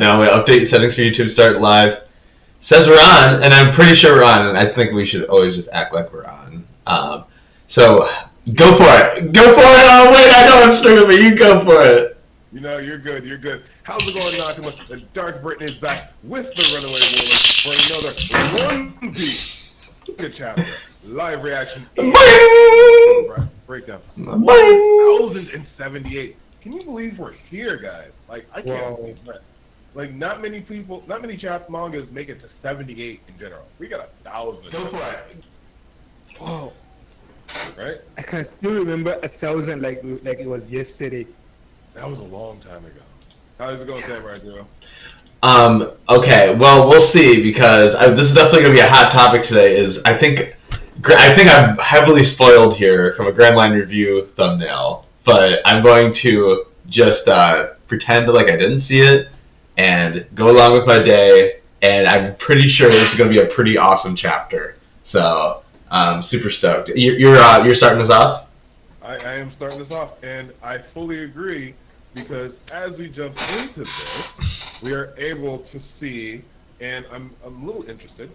Now we update settings for YouTube, start live. Says we're on, and I'm pretty sure we're on, and I think we should always just act like we're on. So, go for it. Go for it! Oh, wait, I know I'm struggling, but you go for it. You know, you're good, you're good. How's it going, Nakamura? The DarkBriton is back with the Runaway Warlords for another OnePiece chapter. Live reaction. Breakdown. 1078. Can you believe we're here, guys? Like, I can't believe that. Like, not many people, not many chapter mangas make it to 78 in general. We got 1,000. Go for it. Wow. Right? I can still remember 1,000 like it was yesterday. That was a long time ago. How's it going, Samurai Zero? Okay, well, we'll see, because this is definitely going to be a hot topic today, I think I'm heavily spoiled here from a Grand Line Review thumbnail, but I'm going to just pretend like I didn't see it and go along with my day, and I'm pretty sure this is going to be a pretty awesome chapter. So, super stoked. You're starting us off? I am starting this off, and I fully agree, because as we jump into this, we are able to see, and I'm a little interested,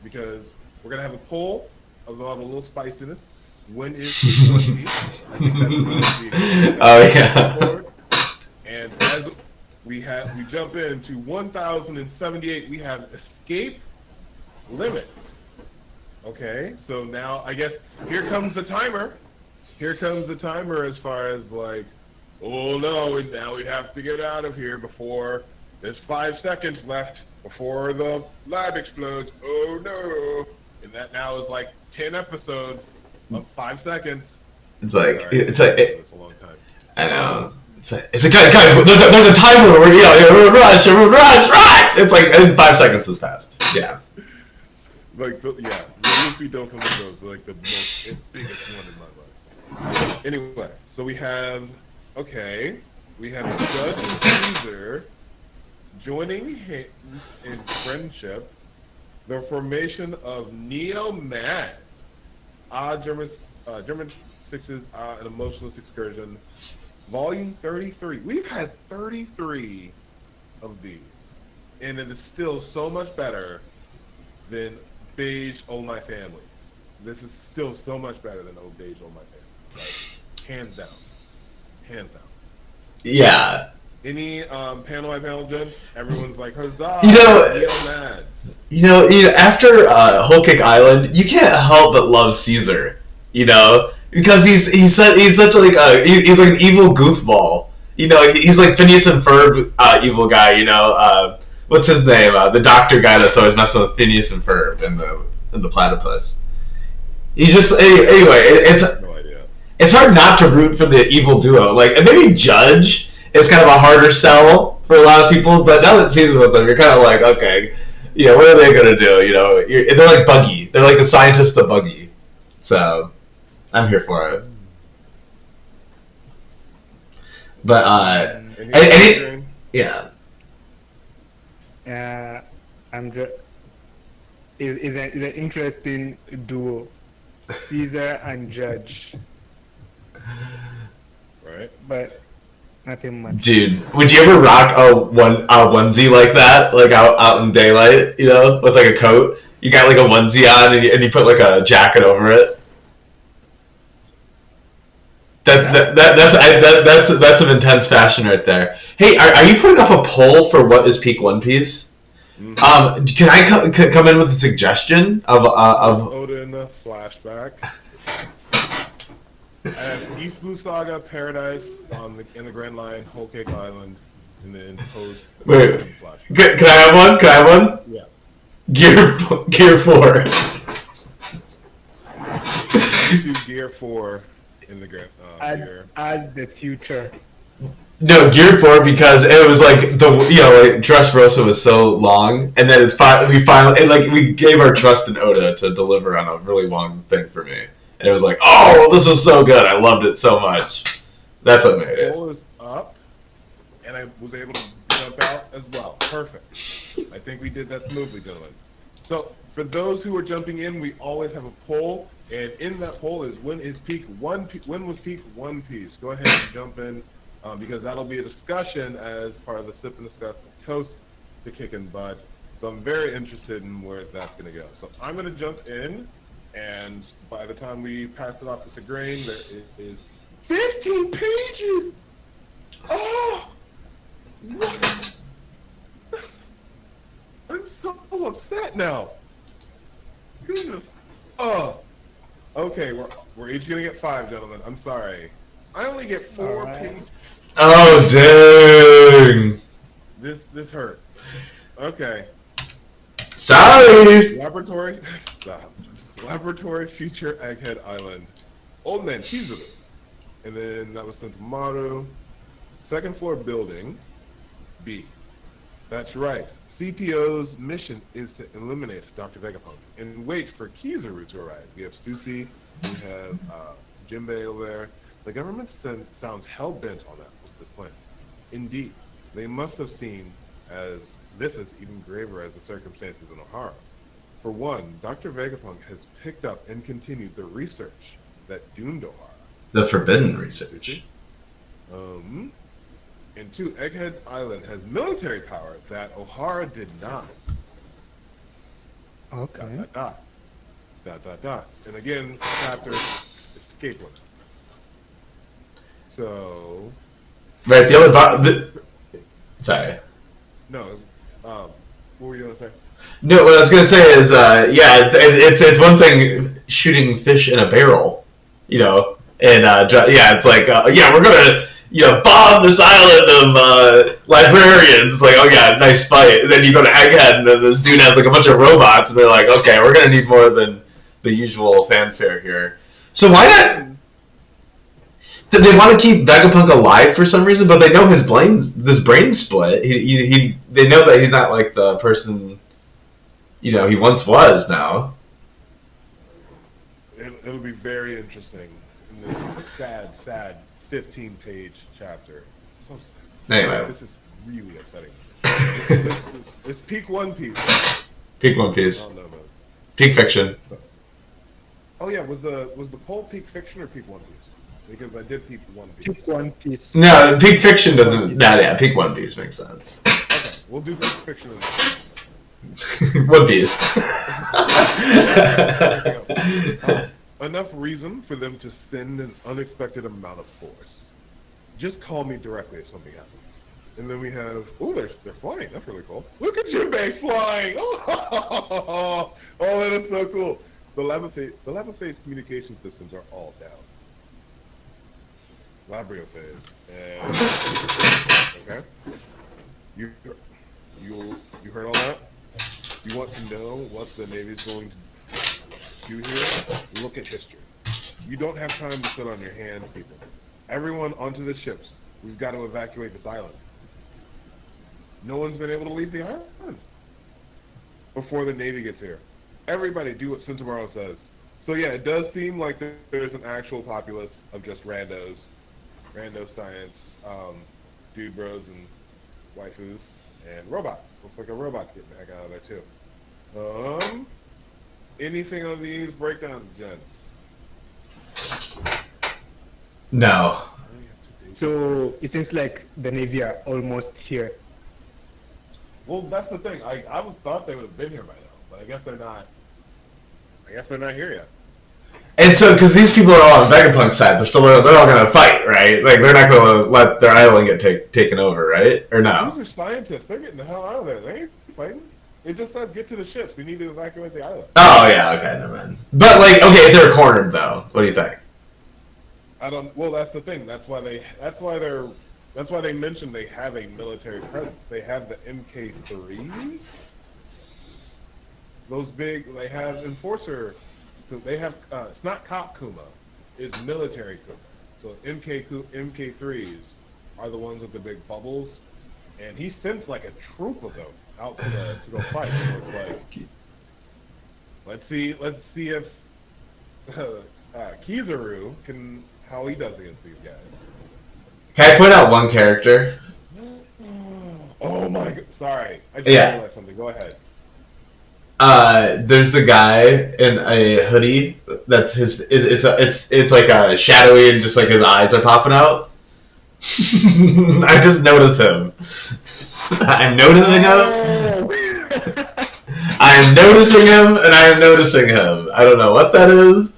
because we're going to have a poll about a little spiciness. When is One Piece? I think that's going to be oh, yeah. And as we jump into 1078, we have escape limit. Okay, so now I guess here comes the timer. Here comes the timer as far as like, oh no, now we have to get out of here before there's 5 seconds left before the lab explodes. Oh no. And that now is like 10 episodes of 5 seconds. It's like, right. it's a long time. I know. It's like guys, there's a timer where rush. It's like, and 5 seconds has passed. Yeah. Like, the Luffy don't come with those, like the most biggest one in my life. Anyway, so we have, we have Judge and Caesar joining hands in friendship, the formation of Neo-Mad, German Sixes, an Emotionless Excursion, Volume 33. We've had 33 of these, and it is still so much better than Beige Oh My Family. This is still so much better than Beige Oh My Family. Like, hands down. Hands down. Yeah. Any panel by panel judge, everyone's like, huzzah! You know, after Whole Cake Island, you can't help but love Caesar. You know, because he's such like he's like an evil goofball. You know, he's like Phineas and Ferb evil guy. You know, what's his name? The doctor guy that's always messing with Phineas and Ferb and the platypus. He's just anyway. It's hard not to root for the evil duo. Like, and maybe Judge is kind of a harder sell for a lot of people, but now that Caesar's with them, you're kind of like, okay, you know, what are they gonna do? You know, they're like Buggy. They're like the scientist of Buggy. So, I'm here for it. But yeah. I'm just. Is an interesting duo, Caesar and Judge. Right. But nothing much. Dude, would you ever rock a onesie like that, like out in daylight? You know, with like a coat. You got like a onesie on, and you put like a jacket over it. That's some intense fashion right there. Hey, are you putting up a poll for what is peak One Piece? Mm-hmm. Can I come in with a suggestion of Oda in the flashback? East Blue Saga, Paradise in the Grand Line, Whole Cake Island, and then post. Wait, can I have one? Can I have one? Yeah. Gear 4. Gear 4 in the Grand. Add the future. No, Gear 4 because it was like like Dressrosa was so long, and then we gave our trust in Oda to deliver on a really long thing for me, and it was like, oh, this was so good, I loved it so much. That's what made it. The poll is up, and I was able to jump out as well. Perfect. I think we did that smoothly, gentlemen. So for those who are jumping in, we always have a poll, and in that poll is when was peak One Piece? Go ahead and jump in. Because that'll be a discussion as part of the Sip and Discuss toast to kicking butt. So I'm very interested in where that's going to go. So I'm going to jump in, and by the time we pass it off to Segrain, there is 15 pages! Oh! What? I'm so upset now. Goodness. Oh. Okay, we're each gonna get 5, gentlemen. I'm sorry. I only get 4 pages. Oh dang! This hurt. Okay. Sorry. Laboratory. Stop. Laboratory feature Egghead Island. Old Man Chizuru. And then that was sent to Maru. Second floor building. B. That's right. CPO's mission is to eliminate Dr. Vegapunk and wait for Chizuru to arrive. We have Susie, we have Jinbei over there. The government sounds hell-bent on that with this plan. Indeed, they must have seen as this is even graver as the circumstances in Ohara. For one, Dr. Vegapunk has picked up and continued the research that doomed Ohara. The forbidden research. And 2, Egghead Island has military power that Ohara did not. Okay. And again, chapter escape limit. So. Right. The other sorry. No. What were you gonna say? No, what I was gonna say is, yeah, it's one thing shooting fish in a barrel, you know, and yeah, it's like, yeah, we're gonna, you know, bomb this island of librarians. It's like, oh yeah, nice fight. And then you go to Egghead, and then this dude has like a bunch of robots, and they're like, okay, we're gonna need more than the usual fanfare here. So why not? They want to keep Vegapunk alive for some reason, but they know this brain split. They know that he's not like the person, you know, he once was now. It'll be very interesting in this sad 15-page chapter. So anyway. This is really upsetting. It's peak One Piece. Peak One Piece. Oh, no. Peak fiction. Oh yeah, was the poll peak fiction or peak One Piece? Because I did peak One Piece. Peak One Piece. No, peak fiction doesn't. Nah, yeah, peak One Piece makes sense. Okay, we'll do peak fiction. One Piece. Enough reason for them to send an unexpected amount of force. Just call me directly if something happens. And then we have, ooh, they're flying. That's really cool. Look at Jinbei flying! Oh, that is so cool. The lava phase communication systems are all down. Labrio phase. And okay. You heard all that? You want to know what the Navy's going to do here? Look at history. You don't have time to sit on your hands, people. Everyone onto the ships. We've got to evacuate this island. No one's been able to leave the island before the Navy gets here. Everybody do what Sentomaro says. So yeah, it does seem like there's an actual populace of just randos. Rando science, dude bros and waifus, and robots. Looks like a robot's getting back out of there too. Anything on these breakdowns, Jen? No. So it seems like the Navy are almost here. Well, that's the thing. I thought they would have been here by now, but I guess they're not. I guess they're not here yet. And so, because these people are all on Vegapunk's side, they're all gonna fight, right? Like they're not gonna let their island get taken over, right? Or no? These are scientists. They're getting the hell out of there. They ain't fighting. It just says get to the ships. We need to evacuate the island. Oh yeah, okay, never mind. But like, okay, if they're cornered though, what do you think? I don't. Well, that's the thing. That's why they mentioned they have a military presence. They have the MK3. Those big. They have enforcer. They have. It's not Cop Kuma. It's military Kuma. So MK3s are the ones with the big bubbles, and he sends like a troop of them out to go fight. So it's like, let's see if Chizuru can. How he does against these guys. Can I point out one character? Oh my god! Sorry, I just realized something. Go ahead. There's the guy in a hoodie. That's his. It's like a shadowy and just like his eyes are popping out. I just noticed him. I'm noticing him. I am noticing him, and I am noticing him. I don't know what that is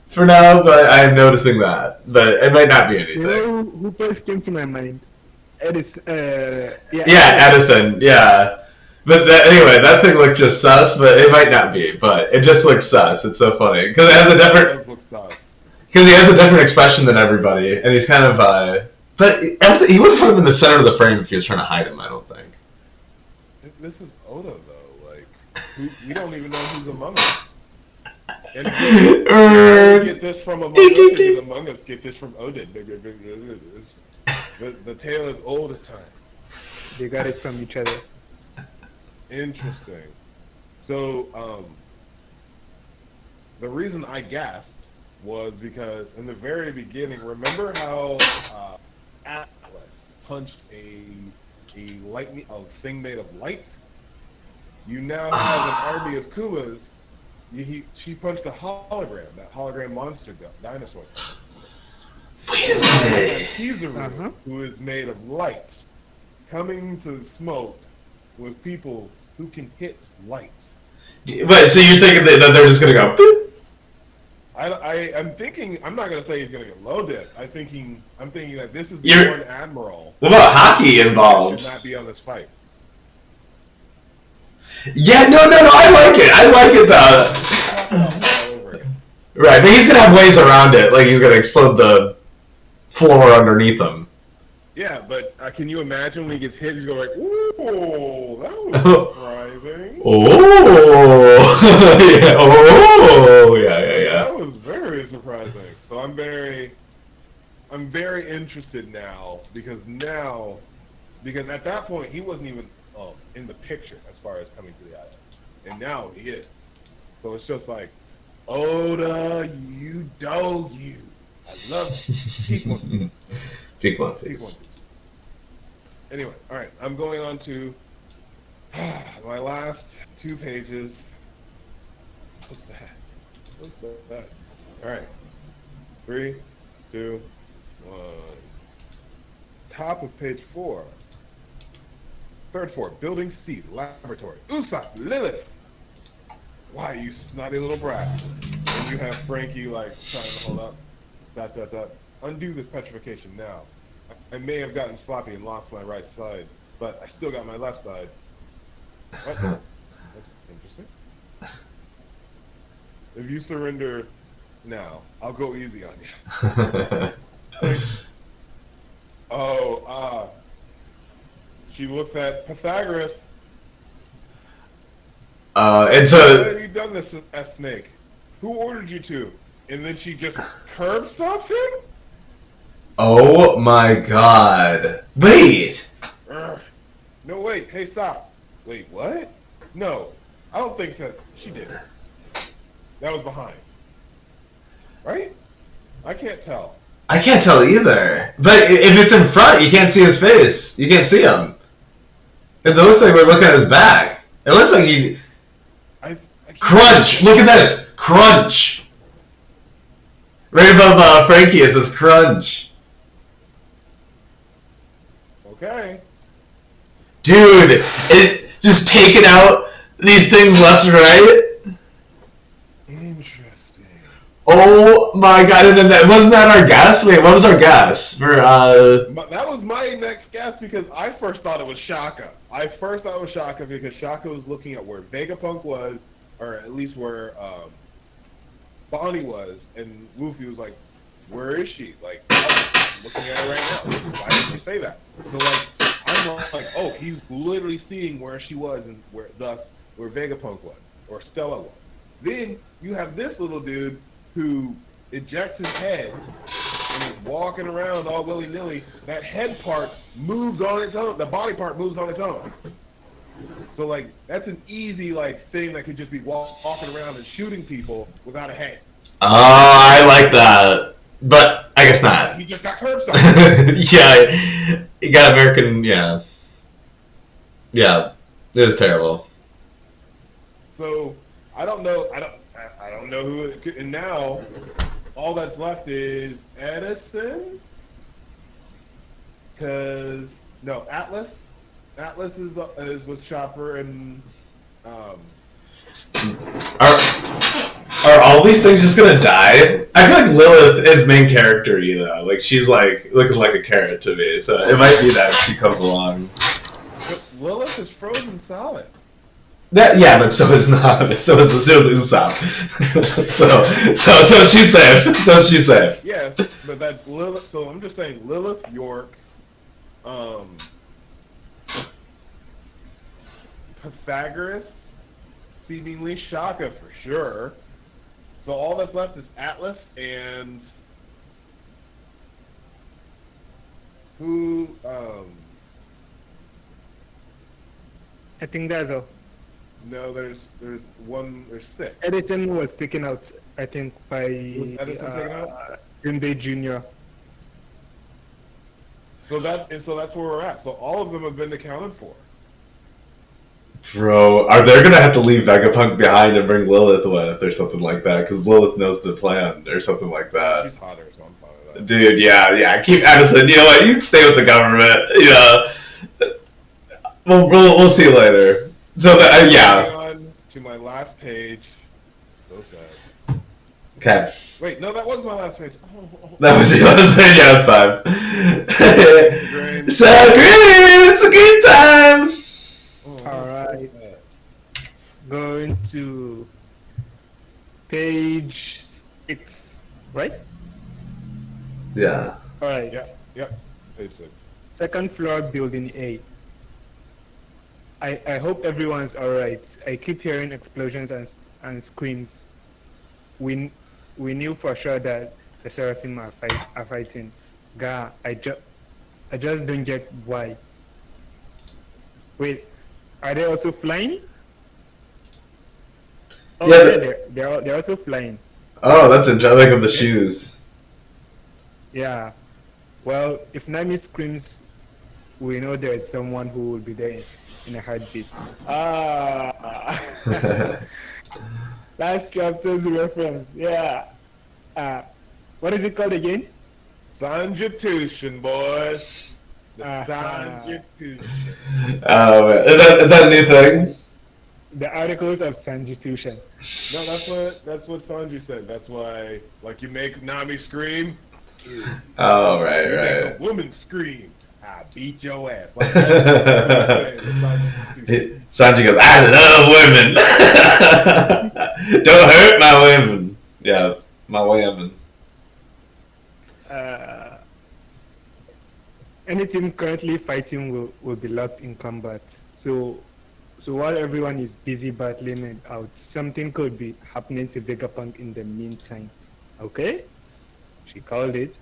for now, but I am noticing that. But it might not be anything. You know who first came to my mind? Edison. Edison. Yeah. But anyway, that thing looked just sus, but it might not be. But it just looks sus. It's so funny because it has a different. Because he has a different expression than everybody, and he's kind of. But he wouldn't put him in the center of the frame if he was trying to hide him. I don't think. This is Oda though. Like, we don't even know who's Among Us. And we get this from Among Us, and Among Us get this from Oda. The tale is old as time. They got it from each other. Interesting. So, the reason I gasped was because in the very beginning, remember how Atlas punched a thing made of light? You now have an army of Kumas. She punched a hologram, that hologram monster dinosaur. Wait a minute. Kizaru, who is made of light, coming to smoke with people who can hit light. Wait, so you're thinking that they're just gonna go boop? I'm thinking, I'm not gonna say he's gonna get low dip. I'm thinking that this is the one admiral. What about hockey involved? Should not be on this fight. Yeah, no, I like it. I like it though. Right, but he's gonna have ways around it. Like he's gonna explode the floor underneath him. Yeah, but can you imagine when he gets hit? He's going like, "Ooh, that was surprising." Yeah. Oh, yeah. That was very surprising. So I'm very interested now because at that point he wasn't even in the picture as far as coming to the island, and now he is. So it's just like, Oda, you dog, you. I love Peak One Piece. Peak One Piece. Anyway, all right, I'm going on to my last 2 pages. What's that? All right, 3, 2, 1. Top of page 4. Third floor, building C, laboratory. Usopp, Lilith. Why, you snotty little brat? And you have Frankie like trying to hold up. ... Undo this petrification now. I may have gotten sloppy and lost my right side, but I still got my left side. What? That's interesting. If you surrender now, I'll go easy on you. She looks at Pythagoras. And Why have you done this, Snake? Who ordered you to? And then she just curb stops him? Oh my god. Wait! No, wait. Hey, stop. Wait, what? No. I don't think that she did. That was behind. Right? I can't tell. I can't tell either. But if it's in front, you can't see his face. You can't see him. It looks like we're looking at his back. It looks like he... Crunch! Look at this! Crunch! Right above Frankie, it says crunch. Okay. Dude, just taking out these things left and right. Interesting. Oh my god, and then wasn't that our guess? Wait, what was our guess? That was my next guess because I first thought it was Shaka. Because Shaka was looking at where Vegapunk was, or at least where Bonnie was, and Luffy was like, where is she? Like, I'm looking at her right now. Why did you say that? So like, I'm like, oh, he's literally seeing where she was and where Vegapunk was, or Stella was. Then you have this little dude who ejects his head and is walking around all willy-nilly. That head part moves on its own. The body part moves on its own. So like, that's an easy like thing that could just be walking around and shooting people without a head. Oh, I like that. But I guess not. He just got curb stomped. Yeah, he got American, yeah. Yeah, it was terrible. So, I don't know who it could, and now, all that's left is Edison? No, Atlas? Atlas is with Chopper and Are all these things just gonna die? I feel like Lilith is main character, you know. Like she's like looking like a carrot to me, so it might be that she comes along. But Lilith is frozen solid. Yeah, but so is not. So is Usopp. so she's safe. So she's safe. Yes, but that's Lilith. So I'm just saying Lilith, York, Pythagoras, seemingly Shaka for sure. So all that's left is Atlas and who? I think that's all. No, there's six. Edison was taken out, I think, by Edison taken out? Day Jr. So that's where we're at. So all of them have been accounted for. Bro, are they gonna have to leave Vegapunk behind and bring Lilith with, or something like that? Because Lilith knows the plan, or something like that. She's hotter, so I'm fine with that. Dude, yeah. Keep Addison. You know what? You can stay with the government. You know. We'll see you later. So that yeah. On to my last page. So sad. Okay. Wait, no, that was my last page. That was your last page. Yeah, it's fine. So green. It's a good time. Alright. Going to page 6, right? Yeah. Alright. Yep. Page 6. Second floor, building A. I hope everyone's alright. I keep hearing explosions and screams. We knew for sure that the Seraphim are fighting. Gah, I just don't get why. Wait, are they also flying? Oh Yeah, they're also flying. Oh, that's interesting. Like with the shoes. Yeah. Well, if Nami screams, we know there's someone who will be there in a heartbeat. Last chapter's reference. Yeah. What is it called again? Sanjitution, boys. The Sanjitution. Oh, man. Is that a new thing? The articles of Sanjitution. No, that's what Sanji said. That's why, like, you make Nami scream. Oh, You right. make a woman scream. I beat your ass. Like, Sanji goes, I love women. Don't hurt my women. Yeah, my women. Any team currently fighting will be locked in combat. So while everyone is busy battling it out, something could be happening to Vegapunk in the meantime. Okay? She called it.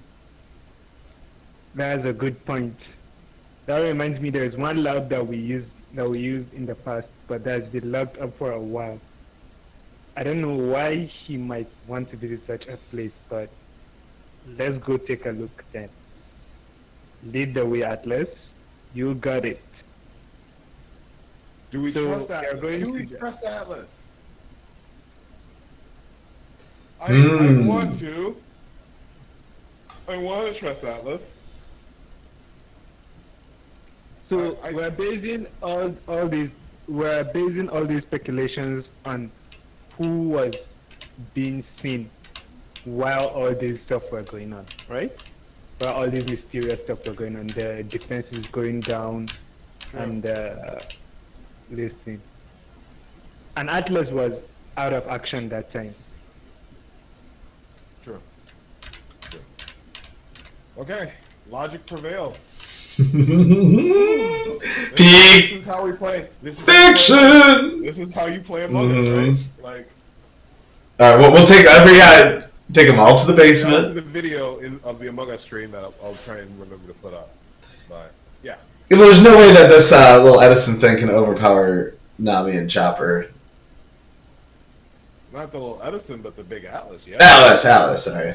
That's a good point. That reminds me, there's one lab that we used in the past, but that's been locked up for a while. I don't know why he might want to visit such a place, but let's go take a look then. Lead the way, Atlas. You got it. Do we So trust Atlas? Do we trust Atlas? I want to. I want to trust Atlas. So we're basing all these speculations on who was being seen while all this stuff were going on, right? While all these mysterious stuff were going on, the defense is going down, and this thing. And Atlas was out of action that time. True. Okay, logic prevails. This is how we play. Fiction. This is how you play Among Us, right? Like. All right, we'll take every guy. Take them all to the basement. The video of the Among Us stream that I'll try and remember to put up. But yeah. Well, there's no way that this little Edison thing can overpower Nami and Chopper. Not the little Edison, but the big Atlas. Yeah. Atlas. Sorry.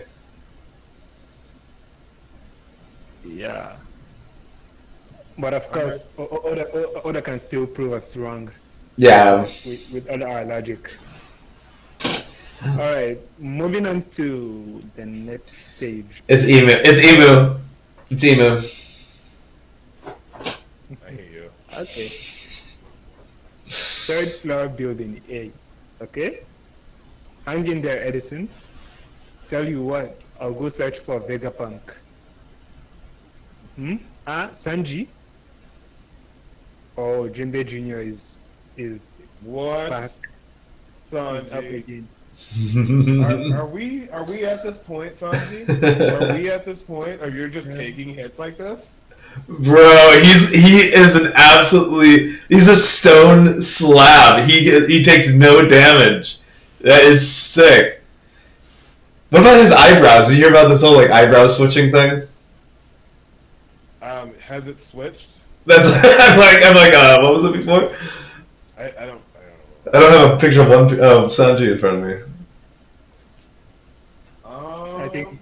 Yeah. But of course, Oda can still prove us wrong. Yeah. With all our logic. Alright, moving on to the next stage. It's Emu. I hate you. Okay. Third floor building A. Okay? Hang in there, Edison. Tell you what, I'll go search for Vegapunk. Sanji? Oh, Jinbe Jr. is What? back up Sanji? again. Are we at this point, Sanji? Are we at this point? Or you're just taking hits like this? Bro, he is an he's a stone slab. He takes no damage. That is sick. What about his eyebrows? Did you hear about this whole like eyebrow switching thing? Has it switched? That's I'm like what was it before? I don't know. I don't have a picture of Sanji in front of me. I think.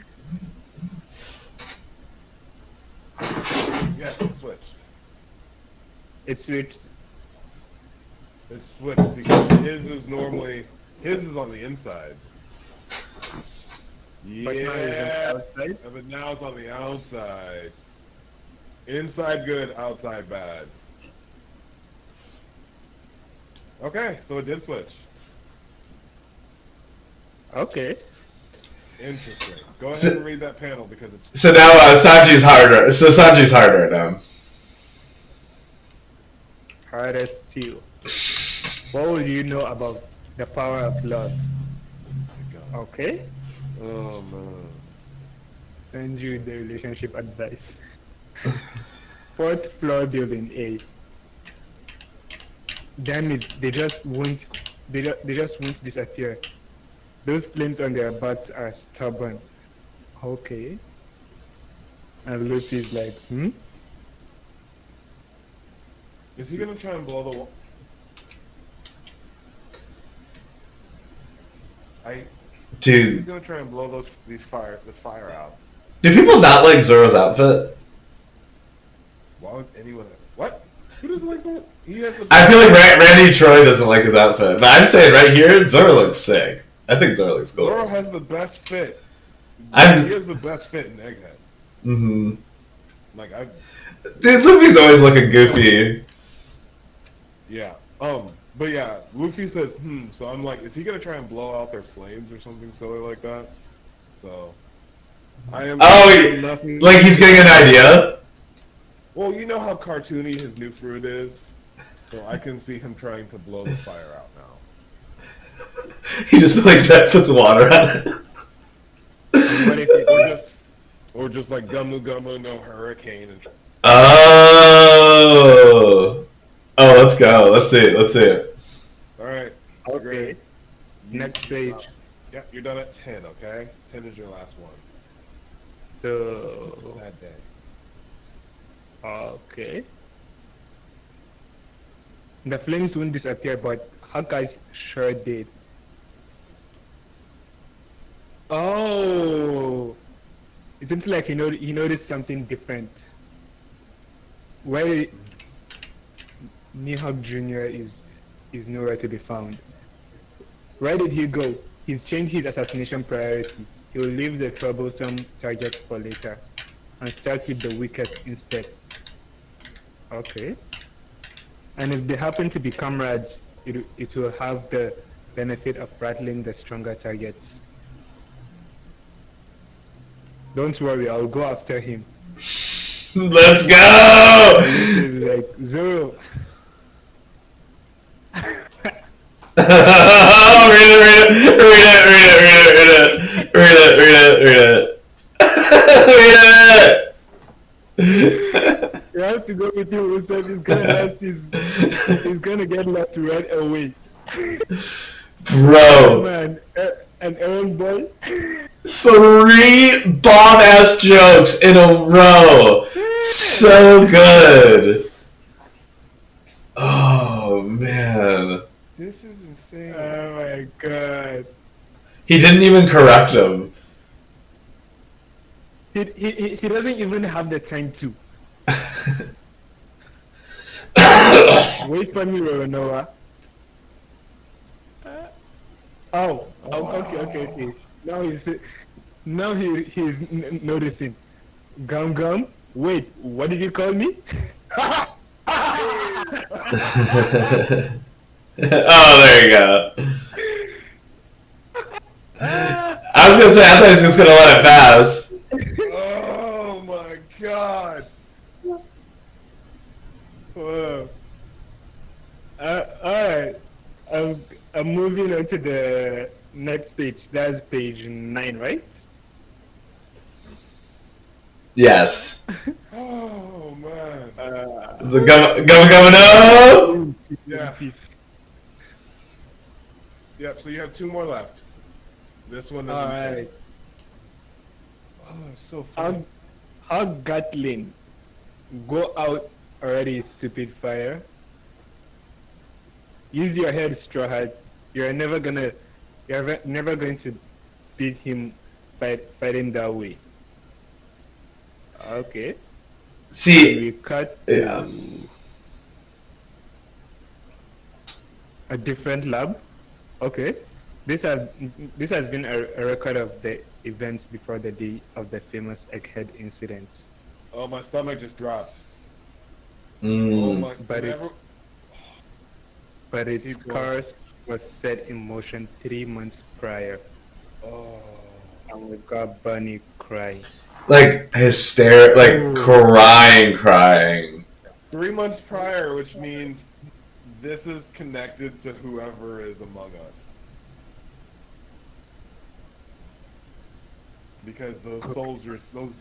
Yes, it switched. It's switched. It's switched because his is on the inside. But now it's on the Yeah, outside. but now it's on the outside. Inside good, outside bad. Okay, so it did switch. Okay. Interesting. Go ahead and read that panel because it's... So now Sanji's harder. So Sanji's harder now. Hardest steel. What would you know about the power of love? Okay. Oh man. Send you the relationship advice. Fourth floor building A. Damn it! They just won't disappear. Those flames on their butts are stubborn. Okay. And Lucy's like, Is he gonna try and blow the wall? Dude, He's gonna try and blow this fire out. do people not like Zoro's outfit? Why would anyone? What? Who doesn't like that? He has the... I feel like Randy Troy doesn't like his outfit, but I'm saying right here, Zoro looks sick. I think Zoro looks cool. Zoro has the best fit. He I'm- has the best fit in Egghead. Mm-hmm. Like Dude, Luffy's always looking goofy. yeah. But yeah, Luffy says, so I'm like, is he gonna try and blow out their flames or something silly like that? So I am nothing. Like he's getting an idea? Well, you know how cartoony his new fruit is, so I can see him trying to blow the fire out now. He just like puts water on it. what if it, Or just like Gumu Gumu no hurricane and... Oh, let's go. Let's see it. Alright. okay. Great. Next page. Yeah, you're done at 10, okay? 10 is your last one. So That day. okay. The flames won't disappear, but Hawkeye's sure did. Oh, it seems like he noticed something different. Where Mihawk Jr. is nowhere to be found. Where did he go? He's changed his assassination priority. He will leave the troublesome targets for later and start with the weakest instead. Okay. And if they happen to be comrades, it will have the benefit of rattling the stronger targets. Don't worry, I'll go after him. Let's go! This is like Zoro. Read it. You have to go with him, Usopp. He's gonna get lost right away. Bro. Man, an errand boy. 3 bomb-ass jokes in a row. So good. Oh, man. This is insane. Oh my god. He didn't even correct him. He doesn't even have the time to. Wait for me, Noah. Okay. Now he's noticing. Gum. Wait, what did you call me? Oh, there you go. I was gonna say, I thought he was just gonna let it pass. Oh my god. Whoa. Alright. I'm moving on to the next page. That's page 9, right? Yes. Oh man. The governor. Yeah. Yeah, so you have 2 more left. This one doesn't Alright. Oh, it's so funny. How Gatling go out already, stupid fire. Use your head, Straw Hat. You're never going to beat him fighting that way. Okay. See. We cut Yeah. a different lab. Okay. This has been a record of the events before the day of the famous Egghead incident. Oh, my stomach just dropped. Oh Mm. my But its course was set in motion 3 months prior. Oh. And we got Bunny crying. Like hysterical, like crying. 3 months prior, which means this is connected to whoever is among us. Because those soldiers, those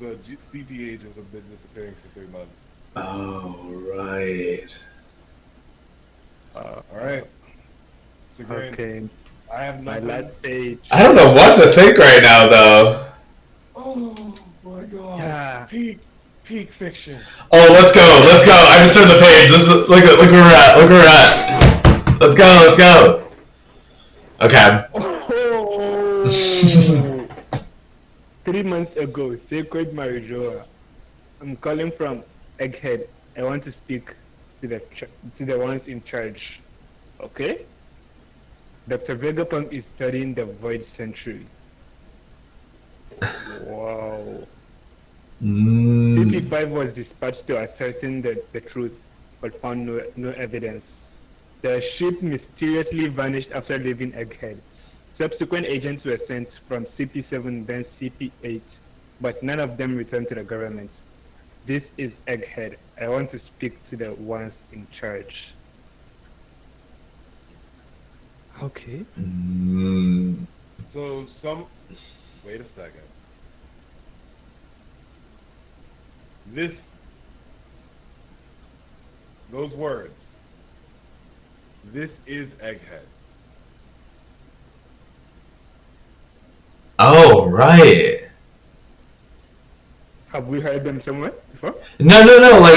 CP agents have been disappearing for 3 months. Oh right. Alright. So great. Okay. I have My nothing. last page. I don't know what to think right now, though. Oh my god. Yeah. Peak fiction. Oh, let's go. I just turned the page. This is look where we're at. Look where we're at. Let's go. Okay. Oh. 3 months ago, Sacred Marijoa. I'm calling from Egghead. I want to speak to the ones in charge. Okay? Dr. Vegapunk is studying the Void Century. Wow. CP5 was dispatched to ascertain the truth, but found no evidence. The ship mysteriously vanished after leaving Egghead. Subsequent agents were sent from CP7, then CP8, but none of them returned to the government. This is Egghead. I want to speak to the ones in charge. Okay. So wait a second. Those words. This is Egghead. Oh right. Have we heard them somewhere before? No.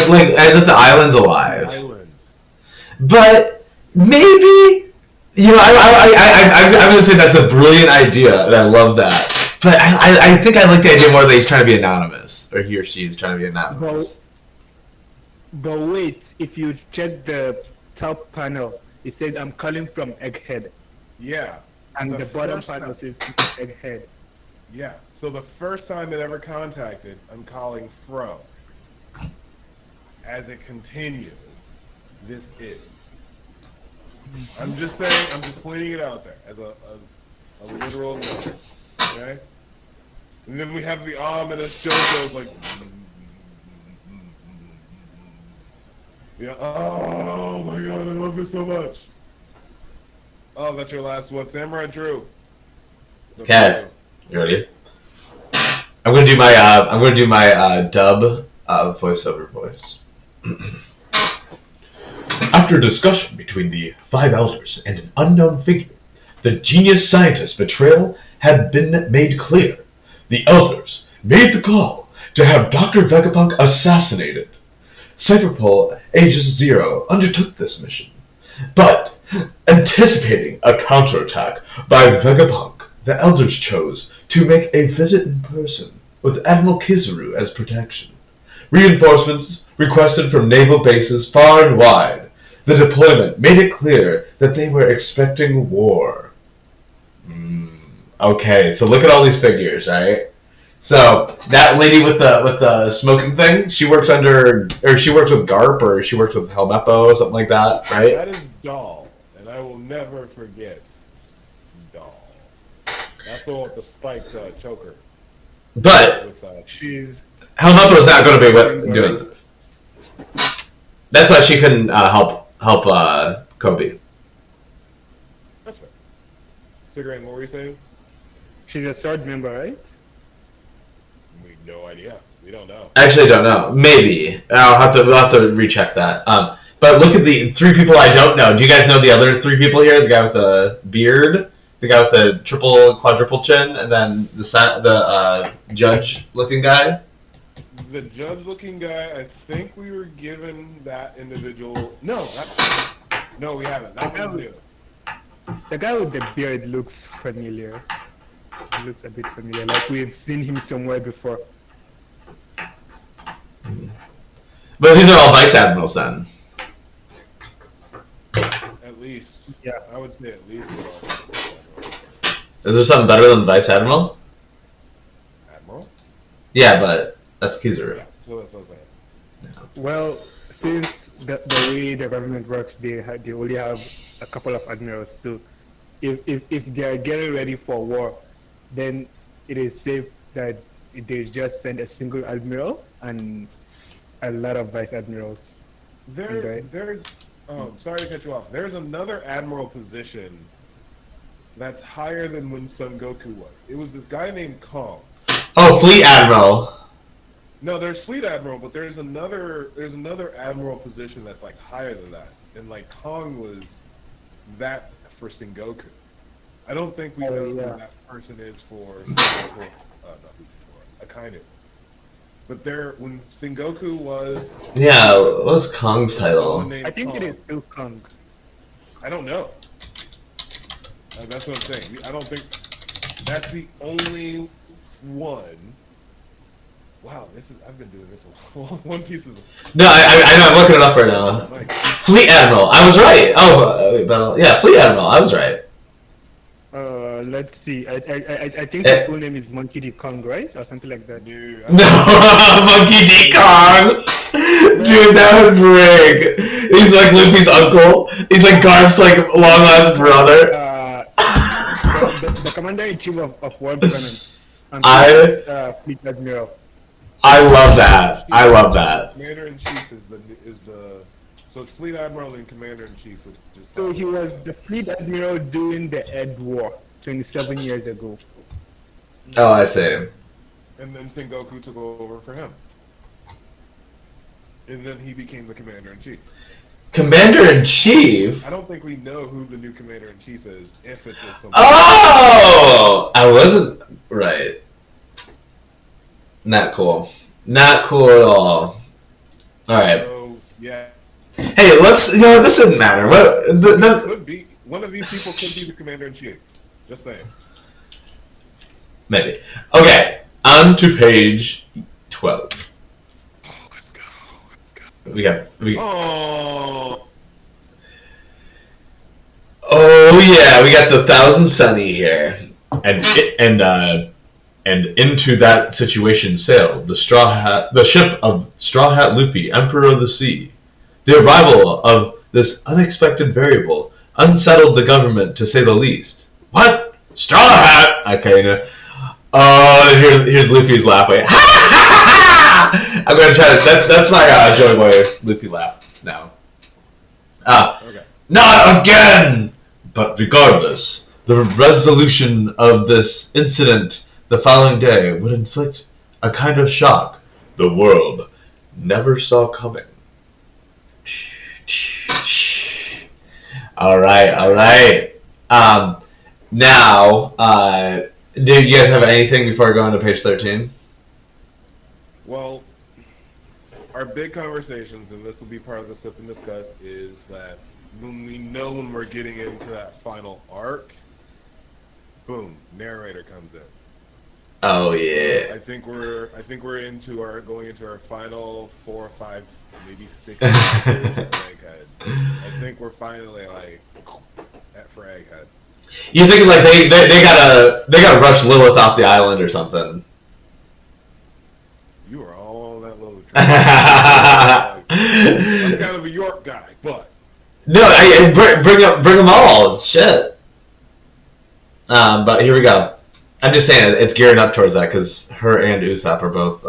Like as if the island's alive. Island. But maybe I'm gonna say that's a brilliant idea, and I love that. But I think I like the idea more that he's trying to be anonymous, or he or she is trying to be anonymous. But wait, if you check the top panel, it says I'm calling from Egghead. Yeah. And the bottom panel says Egghead. Yeah. So the first time it ever contacted, I'm calling Fro. As it continues, this is. I'm just saying, I'm just pointing it out there as a literal note. Okay? And then we have the ominous JoJo's like. Yeah. Oh my god, I love this so much. Oh, that's your last one. Samurai Drew. Okay. You ready? I'm gonna do my dub voiceover voice. After a discussion between the 5 elders and an unknown figure, the genius scientist's betrayal had been made clear. The elders made the call to have Dr. Vegapunk assassinated. Cypherpole Aegis Zero undertook this mission, but anticipating a counterattack by Vegapunk, the elders chose to make a visit in person with Admiral Kizaru as protection. Reinforcements requested from naval bases far and wide. The deployment made it clear that they were expecting war. Okay, so look at all these figures, right? So that lady with the smoking thing, she works with Garp, or she works with Helmeppo or something like that, right? That is Doll, and I will never forget Doll. That's the one with the spiked choker. But She's Helmeppo's not going to be doing this. That's why she couldn't help Kobe. That's right. Cigarette, what were you saying? she's a sword member, right? We have no idea. We don't know. Actually, I don't know. Maybe we'll have to recheck that. But look at the 3 people I don't know. Do you guys know the other 3 people here? The guy with the beard, the guy with the triple, quadruple chin, and then the judge-looking guy. The judge-looking guy, I think we were given that individual. No, we haven't. That one's new. The guy with the beard looks familiar. He looks a bit familiar, like we've seen him somewhere before. But these are all vice admirals then. At least. Yeah. I would say at least. Is there something better than vice admiral? Admiral? Yeah, but that's Kizaru. Yeah, so that's what I'm saying. Well, since the way the government works, they only have a couple of admirals. So if they are getting ready for war, then it is safe that they just send a single admiral and a lot of vice admirals. Sorry to cut you off. There's another admiral position that's higher than when Son Goku was. It was this guy named Kong. Oh, fleet admiral. No, there's fleet admiral, but there's another admiral position that's like higher than that. And like Kong was that for Sengoku. I don't think we know who that person is for Akainu. But when Sengoku was... Yeah, what was Kong's title? I think it is still Kong. I don't know. That's what I'm saying. I don't think... That's the only one... Wow, I've been doing this a long One Piece is... No, I know, I'm looking it up right now. Fleet admiral, I was right! Yeah, fleet admiral, I was right. Let's see. I think his full name is Monkey D. Kong, right? Or something like that. No, Monkey D. Kong! Dude, that would break. He's like Luffy's uncle. He's like Garp's like long-lost brother. The commander-in-chief of Warlords and Fleet Admiral. I love that. I love that. Commander-in-chief is the so it's Fleet Admiral and Commander-in-Chief. So he was the Fleet Admiral during the Ed War 27 years ago. Oh, I see. And then Sengoku took over for him. And then he became the Commander-in-Chief. Commander-in-Chief? I don't think we know who the new Commander-in-Chief is, if it's somebody. Oh! I wasn't right. Not cool. Not cool at all. Alright. So, yeah. Hey, this doesn't matter. Could be. One of these people could be the Commander-in-Chief. Just saying. Maybe. Okay, on to page 12. Oh, let's go. We got. Oh. Oh yeah, we got the 1,000 Sunny here, and into that situation sailed the ship of Straw Hat Luffy, Emperor of the Sea. The arrival of this unexpected variable unsettled the government, to say the least. What? Straw Hat? Okay. Oh, here's Luffy's laughing. I'm gonna try this. That's my Joey Boy Luffy laugh now. Okay. Not again! But regardless, the resolution of this incident the following day would inflict a kind of shock the world never saw coming. Alright. Now, do you guys have anything before I go on to page 13? Well, our big conversations, and this will be part of the Sip and Discuss, is that when we're getting into that final arc, boom, narrator comes in. Oh yeah. I think we're going into our final 4 or 5, maybe 6 chapters at Egghead. I think we're finally like for Egghead. You think like they gotta rush Lilith off the island or something? I'm kind of a York guy, but No, bring them all. Shit. But here we go. I'm just saying it's gearing up towards that because her and Usopp are both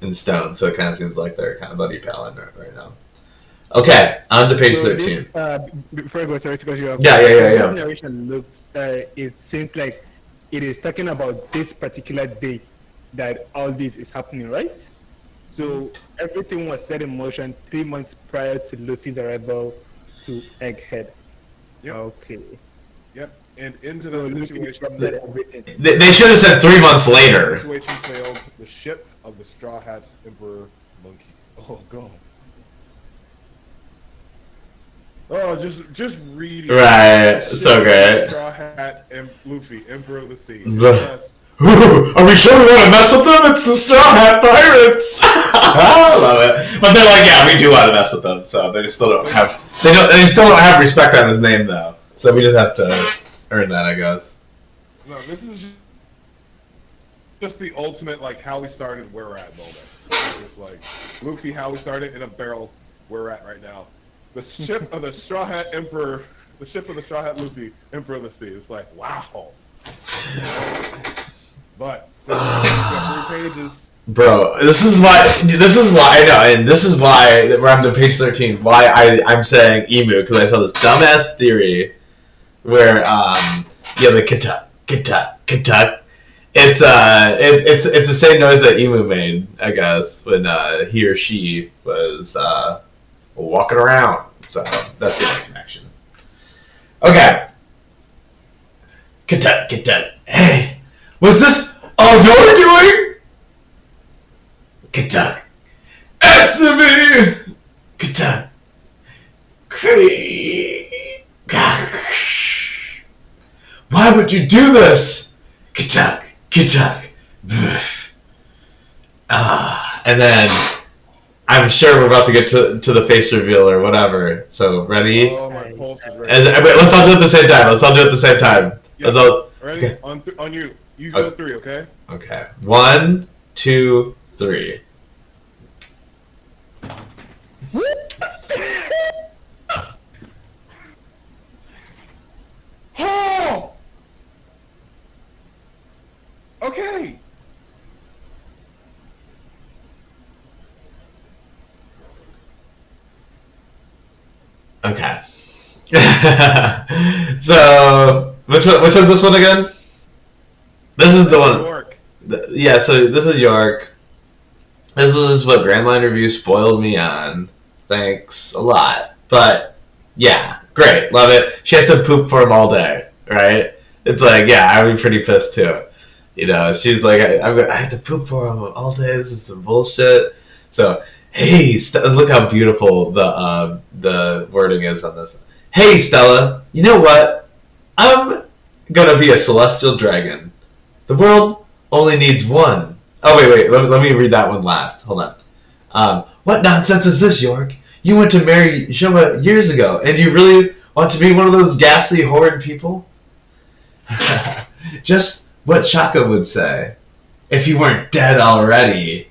in stone, so it kind of seems like they're kind of buddy palling right now. Okay, on to page 13. Before I go, sorry to cut you off. Yeah. This narration looks, it seems like it is talking about this particular date that all this is happening, right? So everything was set in motion 3 months prior to Luffy's arrival to Egghead. Yep. Okay. Yep. And into the situation. They should have said 3 months later. The situation sailed the ship of the Straw Hats Emperor Monkey. Oh god. Oh, just reading. Right, so great. Straw Hat and Luffy, Emperor of the Sea. Are we sure we want to mess with them? It's the Straw Hat Pirates. I love it. But they're like, yeah, we do want to mess with them. So they still don't have. They still don't have respect on his name though. So we just have to earn that, I guess. No, this is just the ultimate like how we started, where we're at moment. It's like Luffy, how we started in a barrel, where we're at right now. The ship of the Straw Hat Emperor, the ship of the Straw Hat Luffy, Emperor of the Sea. It's like, wow. But, 3 pages. Bro, this is why I know, and this is why we're on to page 13. Why I'm saying emu, because I saw this dumbass theory where the katak. It's the same noise that emu made, I guess, when he or she was walking around. So that's the only connection. Okay. Katak. Hey, was this all you're doing? Katak. Answer me! Katak. Why would you do this? Katak. And then I'm sure we're about to get to the face reveal or whatever. So ready? Oh, my pulse is ready. Wait, let's all do it at the same time. Yeah. Let's all. Ready? Okay. On you. You go 3, okay? Okay. 1, 2, 3. Oh! Okay. Okay. So which one's this one again? This is the one. York. Yeah. So this is York. This is what Grandline Review spoiled me on. Thanks a lot. But yeah, great, love it. She has to poop for him all day, right? It's like, yeah, I'd be pretty pissed too. You know, she's like, I have to poop for him all day. This is some bullshit. So, hey, look how beautiful the wording is on this. Hey, Stella, you know what? I'm gonna be a celestial dragon. The world only needs one. Oh, wait, let me read that one last. Hold on. What nonsense is this, York? You went to marry Shoma years ago, and you really want to be one of those ghastly, horrid people? Just what Shaka would say, if you weren't dead already.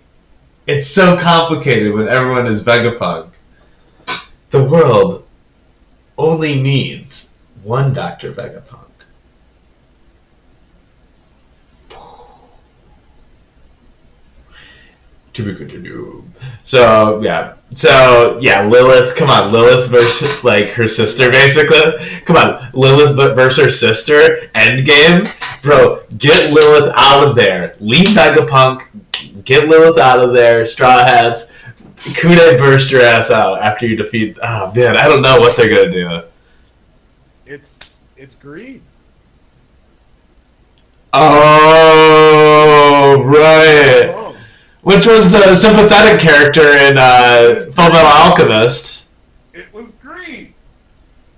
It's so complicated when everyone is Vegapunk. The world only needs one Dr. Vegapunk. To be continued. So yeah, Lilith. Come on, Lilith versus like her sister, basically. Come on, Lilith versus her sister. Endgame, bro. Get Lilith out of there. Leave Vegapunk. Get Lilith out of there. Straw Hats. Kunai burst your ass out after you defeat. Oh man, I don't know what they're gonna do. It's greed. Oh right. Which was the sympathetic character in Fullmetal Alchemist. It was greed.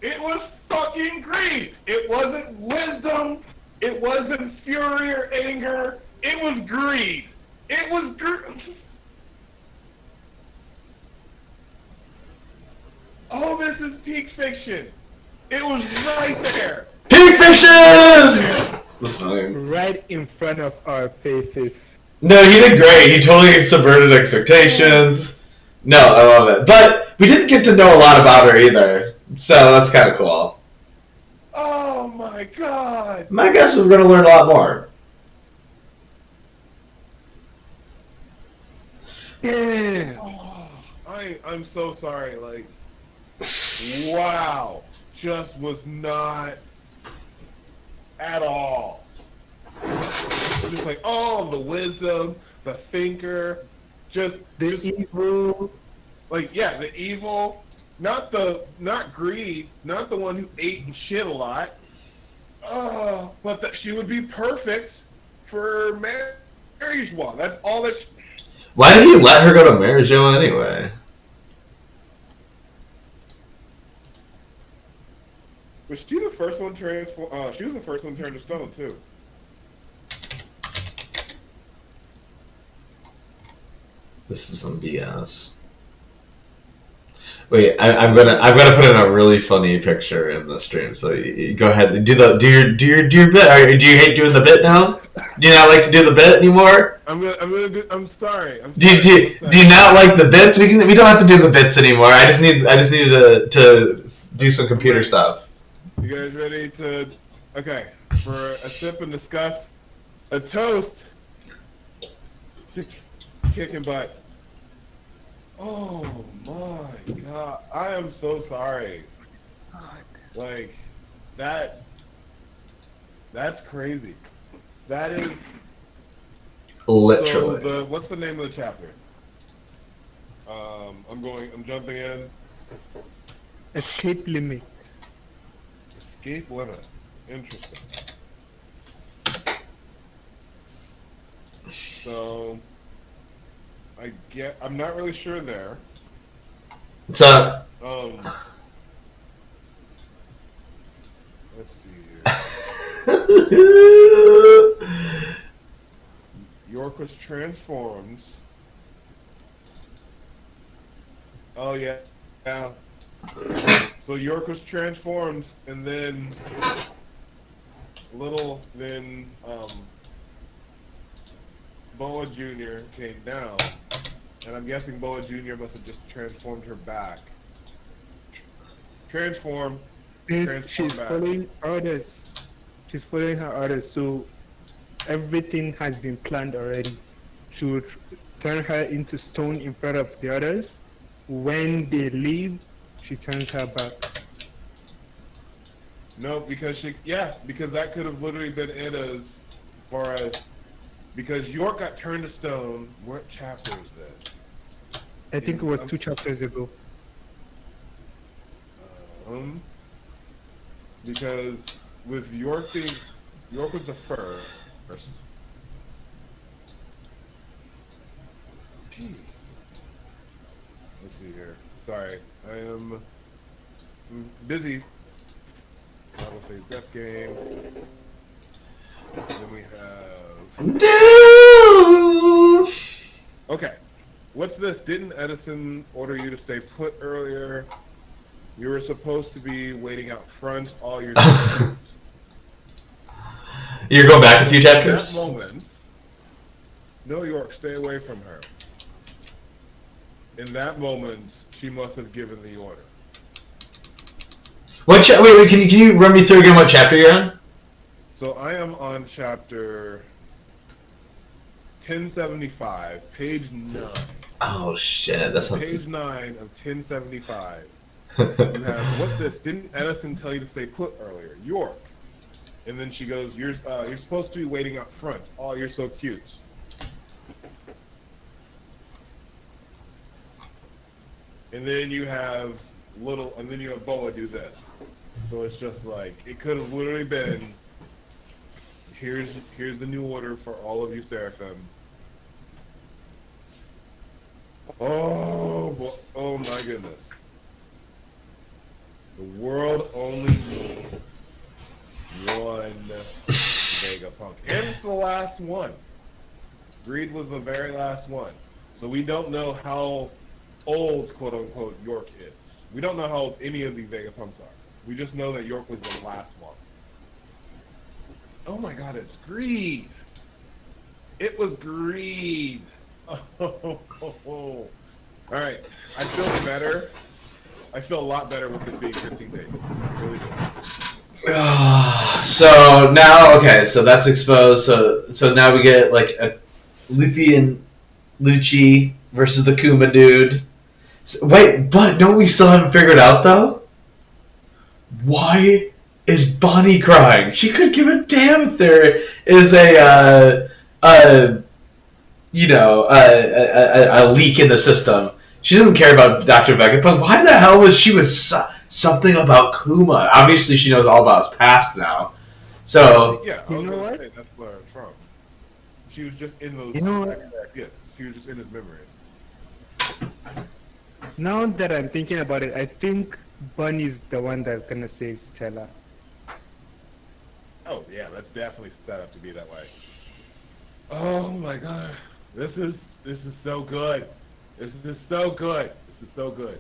It was fucking greed. It wasn't wisdom. It wasn't fury or anger. It was greed. It was greed. Oh, this is peak fiction. It was right there. Peak fiction! That's fine. Right in front of our faces. No, he did great. He totally subverted expectations. No, I love it. But we didn't get to know a lot about her either, so that's kind of cool. Oh my god! My guess is we're going to learn a lot more. Yeah. Oh, I'm so sorry. Like, wow, just was not at all. Just like, oh, the wisdom, the thinker, just evil. like, yeah, the evil, not greedy, not the one who ate and shit a lot. Oh, but that she would be perfect for marriage one. That's all that. Why did he let her go to Amarrion anyway? Was she the first one transform? She was the first one turned to stone too. This is some BS. Wait, I'm gonna put in a really funny picture in the stream. So you go ahead and do your bit. Or do you hate doing the bit now? Do you not like to do the bit anymore? I'm sorry. Do you not like the bits? We don't have to do the bits anymore. I just needed to do some computer stuff. You guys ready to? Okay, for a sip and discuss, a toast. Kicking butt. Oh my god, I am so sorry. Like, that's crazy. That is... Literally. So what's the name of the chapter? I'm jumping in. Escape limit. Escape limit. Interesting. So... I'm not really sure there. So. Let's see here. York was transformed. Oh yeah, yeah. So York was transformed, and then Boa Jr. came down. And I'm guessing Boa Jr. must have just transformed her back. Transform She's back. following orders. She's following her orders, so everything has been planned already. She would turn her into stone in front of the others. When they leave, she turns her back. No, because because that could have literally been it as far as... Because York got turned to stone. What chapter is this? I think it was 2 chapters ago. Because with York was the first. Gee. Let's see here. Sorry, I am busy. I will say Death Game. Then we have... Okay. What's this? Didn't Edison order you to stay put earlier? You were supposed to be waiting out front all your time. You're going back a few chapters? At that moment, no, York, stay away from her. In that moment, she must have given the order. Wait, can you run me through again what chapter you're on? So I am on chapter 1075, page 9. Oh shit, that's page 9 of 1075. You have, what's this? Didn't Edison tell you to stay put earlier? York. And then she goes, you're supposed to be waiting up front. Oh, you're so cute. And then you have Boa do this. So it's just like, it could have literally been, here's the new order for all of you Seraphim. Oh my goodness. The world only needs one Vegapunk. And it's the last one. Greed was the very last one. So we don't know how old, quote-unquote, York is. We don't know how old any of these Vegapunks are. We just know that York was the last one. Oh my god, it's Greed! It was greed. Oh. All right, I feel better. I feel a lot better with this being 15 days. I really do. So now, okay, so that's exposed. So now we get like a Luffy and Lucci versus the Kuma dude. Wait, but don't we still haven't figured out though? Why is Bonnie crying? She could give a damn if there is a leak in the system. She doesn't care about Dr. Vegeta, but why the hell was she with something about Kuma? Obviously, she knows all about his past now. So yeah, you know what? That's where it's from. She was just in those. You know what? Yes, she was just in his memory. Now that I'm thinking about it, I think Bunny's the one that's gonna save Stella. Oh yeah, that's definitely set up to be that way. Oh my god, this is so good. This is so good. This is so good.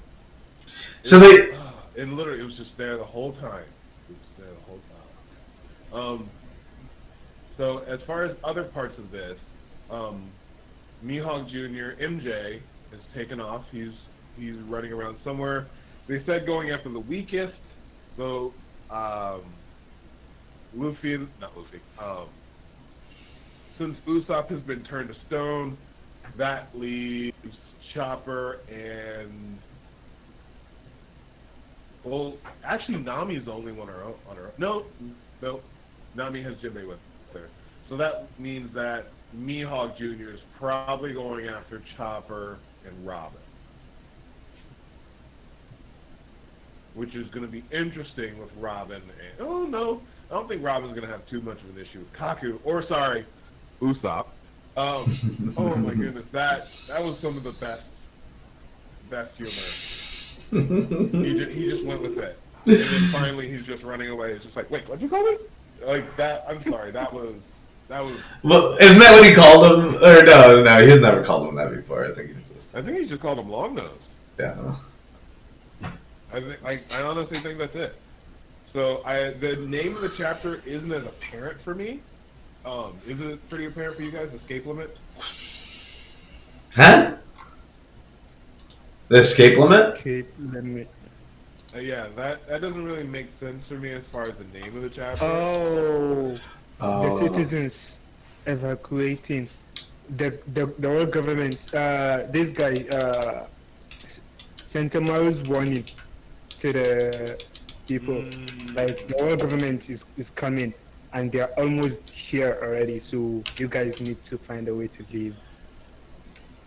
So they. And literally, it was just there the whole time. It was there the whole time. So as far as other parts of this, Mihawk Jr. MJ has taken off. He's running around somewhere. They said going after the weakest. So Luffy, not Luffy. Since Usopp has been turned to stone, that leaves Chopper and, well, actually Nami's the only one on her own. No, Nami has Jinbei with her. So that means that Mihawk Jr. is probably going after Chopper and Robin, which is going to be interesting with Robin. And, oh no, I don't think Robin's going to have too much of an issue with Kaku, or sorry, Usopp. Oh my goodness, that was some of the best humor. He just went with it, and then finally he's just running away. It's just like, wait, what'd you call me? Like that. I'm sorry. That was. Well, isn't that what he called him? Or no, he's never called him that before. I think he just called him Long Nose. Yeah. I honestly think that's it. So the name of the chapter isn't as apparent for me. Is it pretty apparent for you guys? Escape Limit? Huh? The escape limit? Escape limit. Yeah, that doesn't really make sense for me as far as the name of the chapter. Oh. The citizens evacuating. The world government. This guy. Sentamaru's warning to the people. Like, the world government is coming, and they're almost here already, so you guys need to find a way to leave.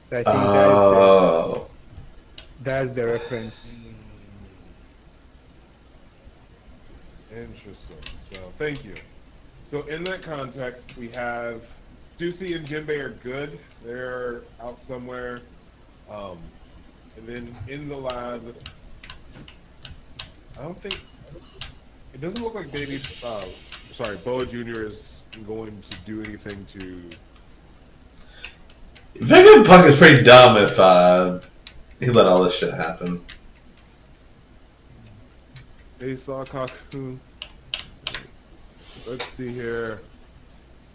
So I think that's the reference. Interesting. So, thank you. So, in that context, we have Susie and Jinbei are good. They're out somewhere. And then in the lab, I don't think, it doesn't look like Boa Jr. is going to do anything to... Vegapunk is pretty dumb if he let all this shit happen. They saw Kaku. Let's see here.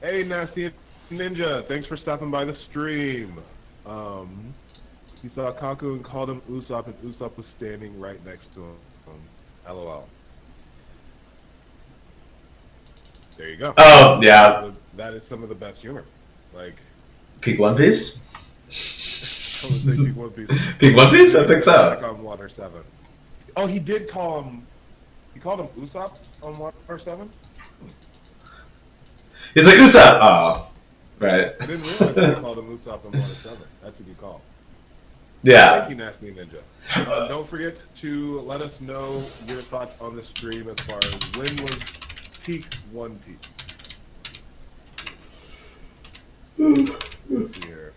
Hey, Nasty Ninja, thanks for stopping by the stream. He saw Kaku and called him Usopp, and Usopp was standing right next to him. LOL. There you go. Oh, yeah. That is some of the best humor. Like... Peak One Piece? I would say Peak One Piece. Peak One Piece? I think so. Back on Water 7. Oh, he did call him... He called him Usopp on Water 7? He's like, Usopp! Oh. Right. I didn't realize he called him Usopp on Water 7. That's what he called. Yeah. Thank you, Nasty Ninja. Don't forget to let us know your thoughts on the stream as far as when was peak One Piece. Let's see here.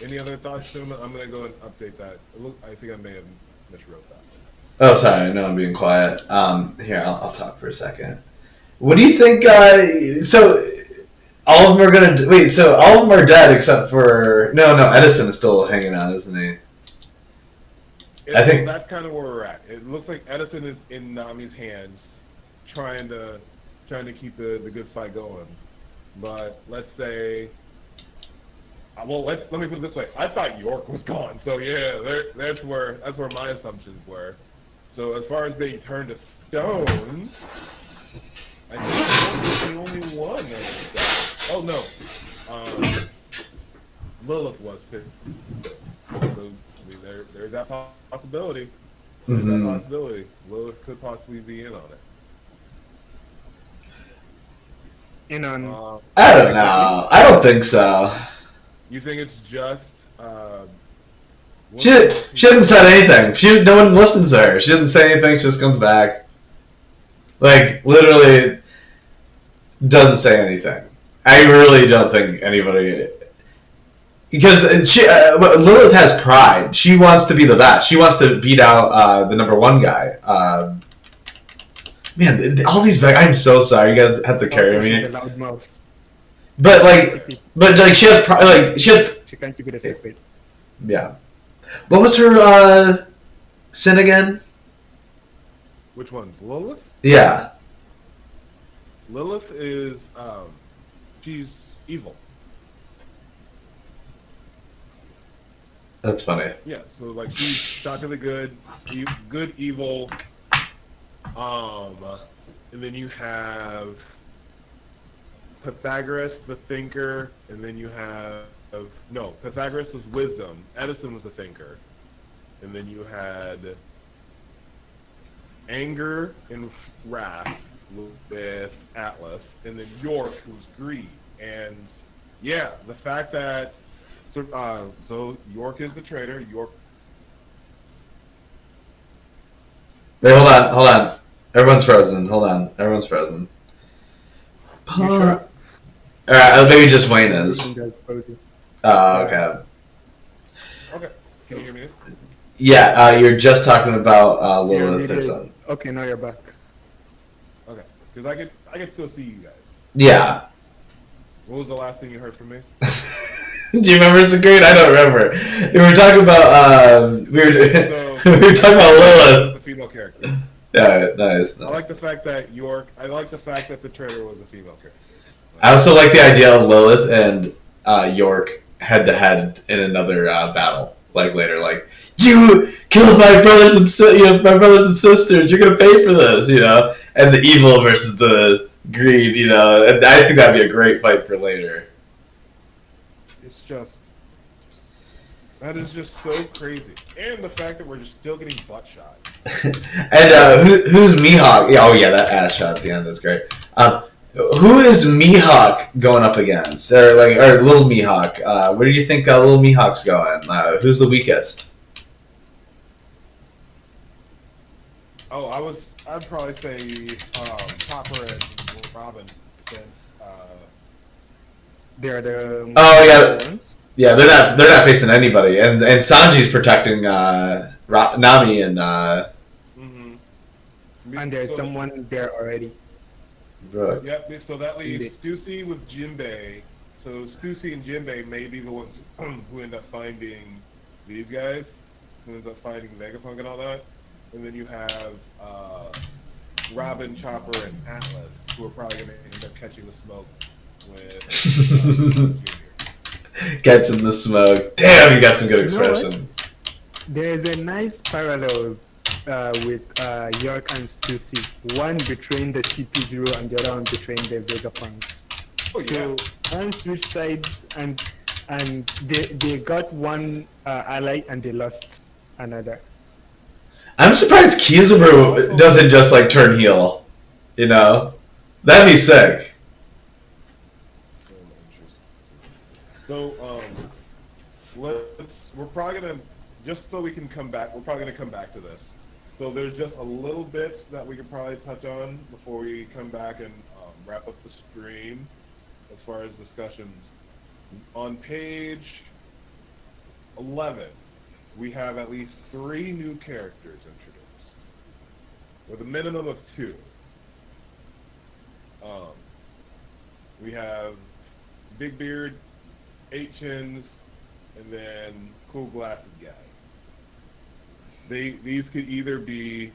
Any other thoughts, gentlemen? I'm going to go and update that. I think I may have miswrote that. Oh, sorry. No, I'm being quiet. Here, I'll talk for a second. What do you think? So all of them are gonna wait. So all of them are dead except for no. Edison is still hanging on, isn't he? I think that's kind of where we're at. It looks like Edison is in Nami's hands, trying to trying to keep the good fight going. But let's say, well, let me put it this way. I thought York was gone, so yeah, that's where my assumptions were. So as far as being turned to stone, I think York was the only one that was oh no, Lilith was too. So I mean, there's that possibility. There's that possibility. Lilith could possibly be in on it. In on. I don't know. I don't think so. You think it's just? She hasn't said anything. No one listens to her. She doesn't say anything. She just comes back. Like literally, doesn't say anything. I really don't think anybody. Because Lilith has pride. She wants to be the best. She wants to beat out the #1 guy. Man, all these back. I'm so sorry. You guys have to carry me. But she has pride. She can't keep it a secret. Yeah. What was her sin again? Which one? Lilith? Yeah. Lilith is she's evil. That's funny. Yeah, so like she's shockingly good, evil. And then you have Pythagoras, the thinker, and then you have Pythagoras was wisdom. Edison was the thinker, and then you had anger and wrath with Atlas, and then York was greed. And yeah, the fact that so York is the traitor. York. Wait, hold on. Everyone's frozen. Hold on. Everyone's frozen. Sure? Alright, maybe just Wayne is. Oh, okay. Okay, can you hear me? Yeah, you're just talking about Lilith or something. Okay, now you're back. Okay, because I can still see you guys. Yeah. What was the last thing you heard from me? Do you remember Secret? I don't remember. We were talking about we were talking about Lilith. The female character. Yeah, nice. I like the fact that the traitor was a female character. I also like the idea of Lilith and York head to head in another battle. Like later, like you killed my brothers and my brothers and sisters. You're gonna pay for this, And the evil versus the greed, And I think that'd be a great fight for later. That is just so crazy, and the fact that we're just still getting butt shot. And who's Mihawk? Yeah, oh yeah, that ass shot at the end is great. Who is Mihawk going up against, or Little Mihawk? Where do you think Little Mihawk's going? Who's the weakest? Oh, I'd probably say Chopper and Robin, since they're the. Oh yeah. Yeah, they're not facing anybody, and Sanji's protecting Nami and. And there's someone there already. Right. Yep. So that leaves Stussy with Jinbei. So Stussy and Jinbei may be the ones who end up finding these guys, who ends up finding Vegapunk and all that, and then you have Robin, Chopper, and Atlas, who are probably going to end up catching the smoke with Junior. Catching the smoke. Damn, you got some good expressions. There's a nice parallel with York and Stussy. One betraying the CP0 and the other one betraying the Vegapunk. Oh, yeah. So one switched sides and they got one ally and they lost another. I'm surprised Kizaru doesn't just turn heel. That'd be sick. So, we're probably gonna, just so we can come back, we're probably gonna come back to this. So there's just a little bit that we could probably touch on before we come back and wrap up the stream as far as discussions. On page 11, we have at least 3 new characters introduced, with a minimum of 2. We have Big Beard, 8 Chins, and then Cool Glasses Guy. These could either be...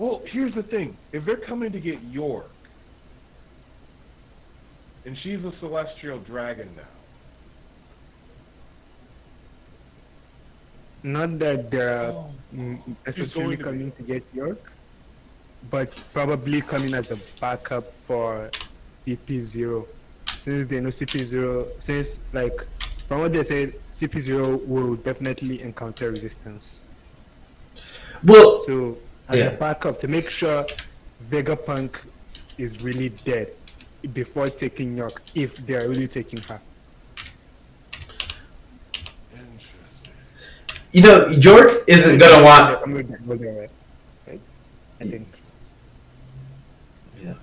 Well, here's the thing. If they're coming to get York, and she's a celestial dragon now. Not that they're necessarily going to coming to get York, but probably coming as a backup for CP0. Since they know CP0, since like from what they said, CP0 will definitely encounter resistance. Well, So as a backup to make sure Vegapunk is really dead before taking York, if they are really taking her. you know, York isn't gonna want. Right? I think. Yeah.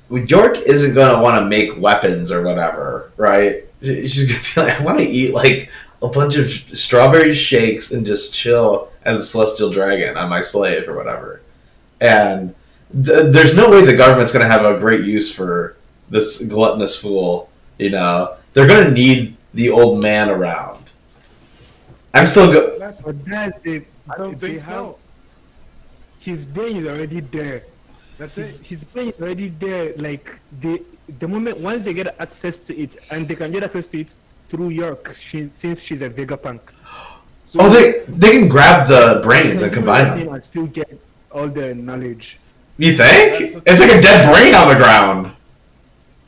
York isn't gonna want to make weapons or whatever, right? She's gonna be like, I want to eat like a bunch of strawberry shakes and just chill as a celestial dragon on my slave or whatever. And there's no way the government's gonna have a great use for this gluttonous fool. You know, they're gonna need the old man around. I'm still But that's it. I don't think so. His brain is already there. That's it. His brain is already there. Like the moment once they get access to it, and they can get access to it through York, since she's a Vegapunk. So they can grab the brains and combine them. And still get all the knowledge. You think? It's like a dead brain on the ground.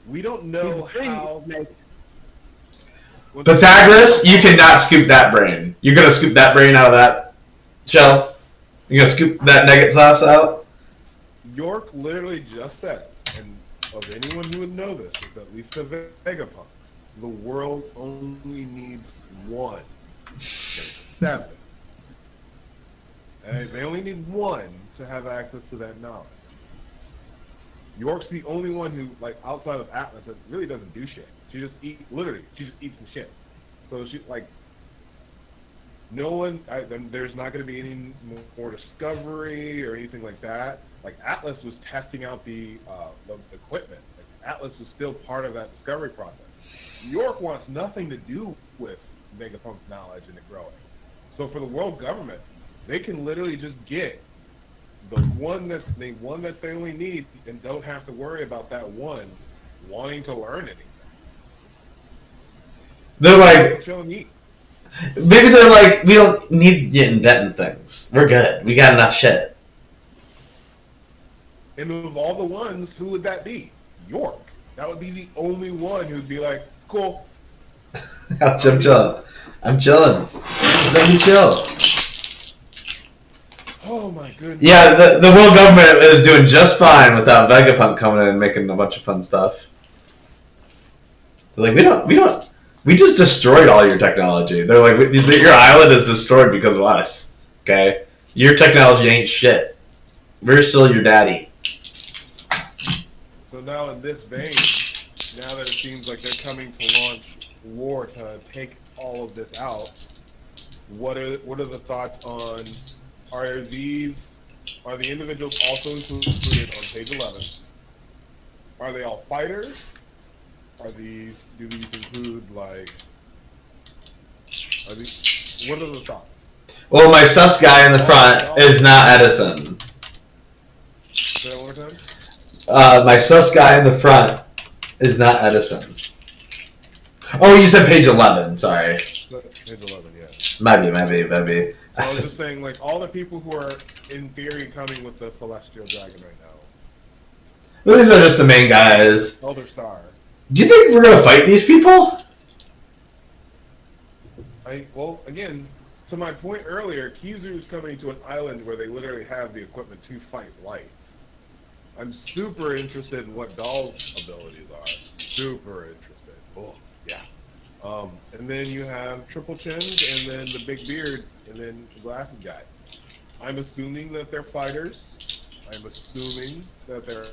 We don't know how. Pythagoras, you cannot scoop that brain. You're gonna scoop that brain out of that shell? You're gonna scoop that nugget sauce out? York literally just said, and of anyone who would know this, is at least a Vegapunk, the world only needs one. 7. And they only need one to have access to that knowledge. York's the only one who, like, outside of Atlas, that really doesn't do shit. She just eats some shit. So she, like, no one, there's not going to be any more discovery or anything like that. Like, Atlas was testing out the equipment. Like, Atlas was still part of that discovery process. York wants nothing to do with Vegapunk's knowledge and it growing. So for the world government, they can literally just get the one that they only need and don't have to worry about that one wanting to learn anything. They're like, maybe they're like, we don't need you inventing things. We're good. We got enough shit. And of all the ones, who would that be? York. That would be the only one who'd be like, cool. I'm chilling. I'm chilling. Let me chill. Oh my goodness. Yeah, the world government is doing just fine without Vegapunk coming in and making a bunch of fun stuff. They're like, we just destroyed all your technology. They're like, your island is destroyed because of us. Okay? Your technology ain't shit. We're still your daddy. So now in this vein, now that it seems like they're coming to launch war to take all of this out, what are the thoughts on, are the individuals also included on page 11? Are they all fighters? Do these include, like, what are the thoughts? Well, my sus guy in the front is not Edison. Say that one more time? My sus guy in the front is not Edison. Oh, you said page 11, sorry. Page 11, yeah. Maybe. I was just saying, like, all the people who are, in theory, coming with the Celestial Dragon right now. Well, these are just the main guys. Elder Star. Do you think we're gonna fight these people? Well, again, to my point earlier, Kizu's coming to an island where they literally have the equipment to fight light. I'm super interested in what Doll's abilities are. Super interested. Oh, yeah. And then you have Triple Chins, and then the Big Beard, and then the Glasses guy. I'm assuming that they're fighters. I'm assuming that they're...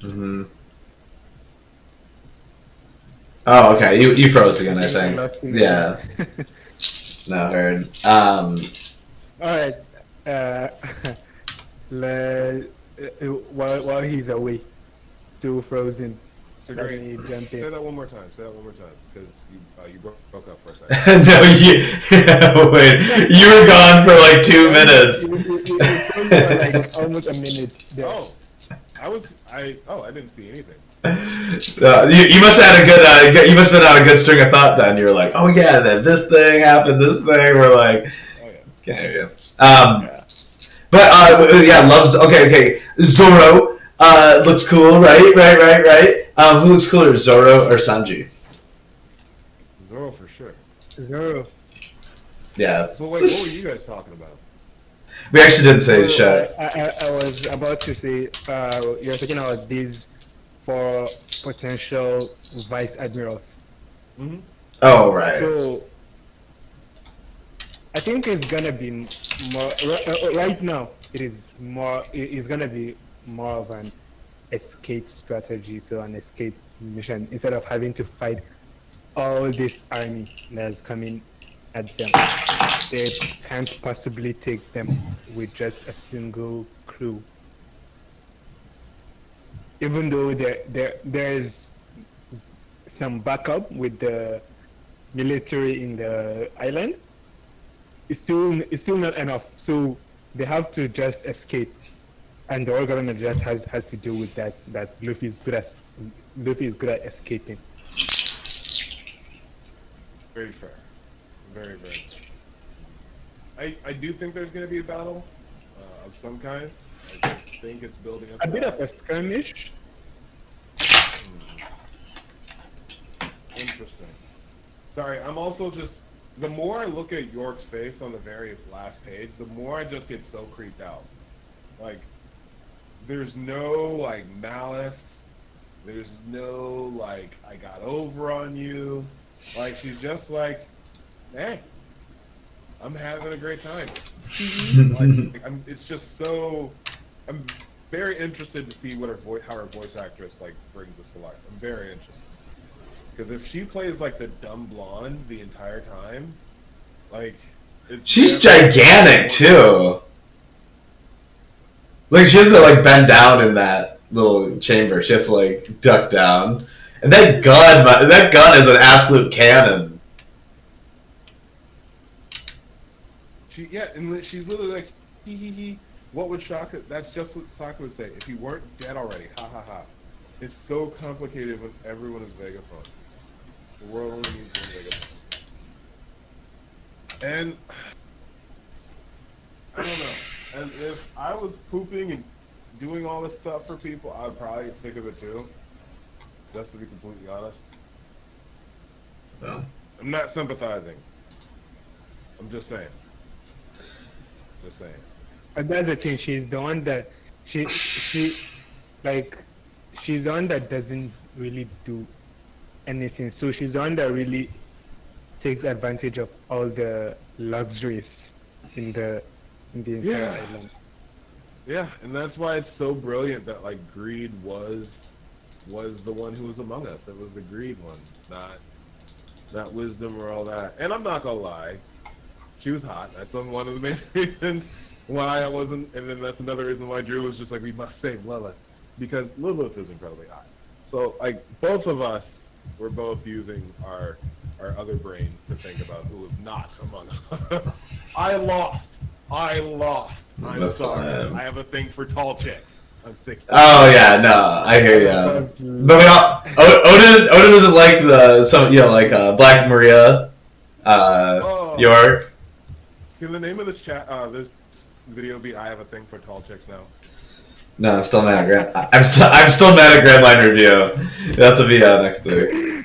Mm-hmm. Oh, okay. You froze again, I think. Yeah. No, heard. Alright. While he's away, still frozen. So let great. me jump Say in. that one more time. Say that one more time, because you broke up for a second. No, wait, you were gone for like 2 minutes. It told me for like almost a minute there. Oh, I didn't see anything. You must have had a good, you must have been on a good string of thought then. You were like, oh yeah, then this thing happened, this thing. We're like, Oh yeah. can't hear you. But yeah, loves. Okay. Zoro looks cool, right. Who looks cooler, Zoro or Sanji? Zoro for sure. Zoro. Yeah. So wait, what were you guys talking about? We actually didn't say shit. I was about to say, you're talking about these 4 potential vice admirals. Mm-hmm. Oh right. So I think it's gonna be more right now. It's gonna be more of an escape strategy, so an escape mission, instead of having to fight all this army that's coming at them. They can't possibly take them with just a single crew. Even though there's some backup with the military in the island, it's still not enough. So they have to just escape, and the whole government just has to deal with that. That Luffy is good at escaping. Very fair. Very fair. I do think there's going to be a battle of some kind. I think it's building up. A bit of a skirmish. Interesting. Sorry, I'm also just. The more I look at York's face on the very last page, the more I just get so creeped out. Like, there's no, like, malice. There's no, like, I got over on you. Like, she's just like, hey, I'm having a great time. Like, it's just so. I'm very interested to see what how her voice actress, like, brings this to life. I'm very interested. Because if she plays, like, the dumb blonde the entire time, like... She's gigantic, too. Like, she has to, like, bend down in that little chamber. She has to, like, duck down. And that gun is an absolute cannon. And she's literally like, hee. What would Shaka... That's just what Sokka would say. If you weren't dead already, ha ha ha. It's so complicated when everyone is Vegapunk. The world only needs one Vegapunk. And I don't know. And if I was pooping and doing all this stuff for people, I'd probably get sick of it too. Just to be completely honest. Well. I'm not sympathizing. I'm just saying. Just saying. But that's the thing. She's the one that she's the one that doesn't really do anything. So she's the one that really takes advantage of all the luxuries in the entire island. Yeah, and that's why it's so brilliant that, like, greed was the one who was among us. It was the greed one, not wisdom or all that. And I'm not gonna lie, she was hot. That's one of the main reasons why I wasn't. And then that's another reason why Drew was just like, we must save Lilith, because Lilith is incredibly hot. So, like, both of us were both using our other brains to think about who was not among us. I lost. I'm That's sorry. fine. I have a thing for tall chicks. I'm 60. Oh yeah, no, I hear ya. But we all, Odin doesn't like Black Maria, York. Can the name of this this video be "I have a thing for tall chicks" now? No, I'm still mad at I'm still mad at Grand Line Review. It'll have to be next week.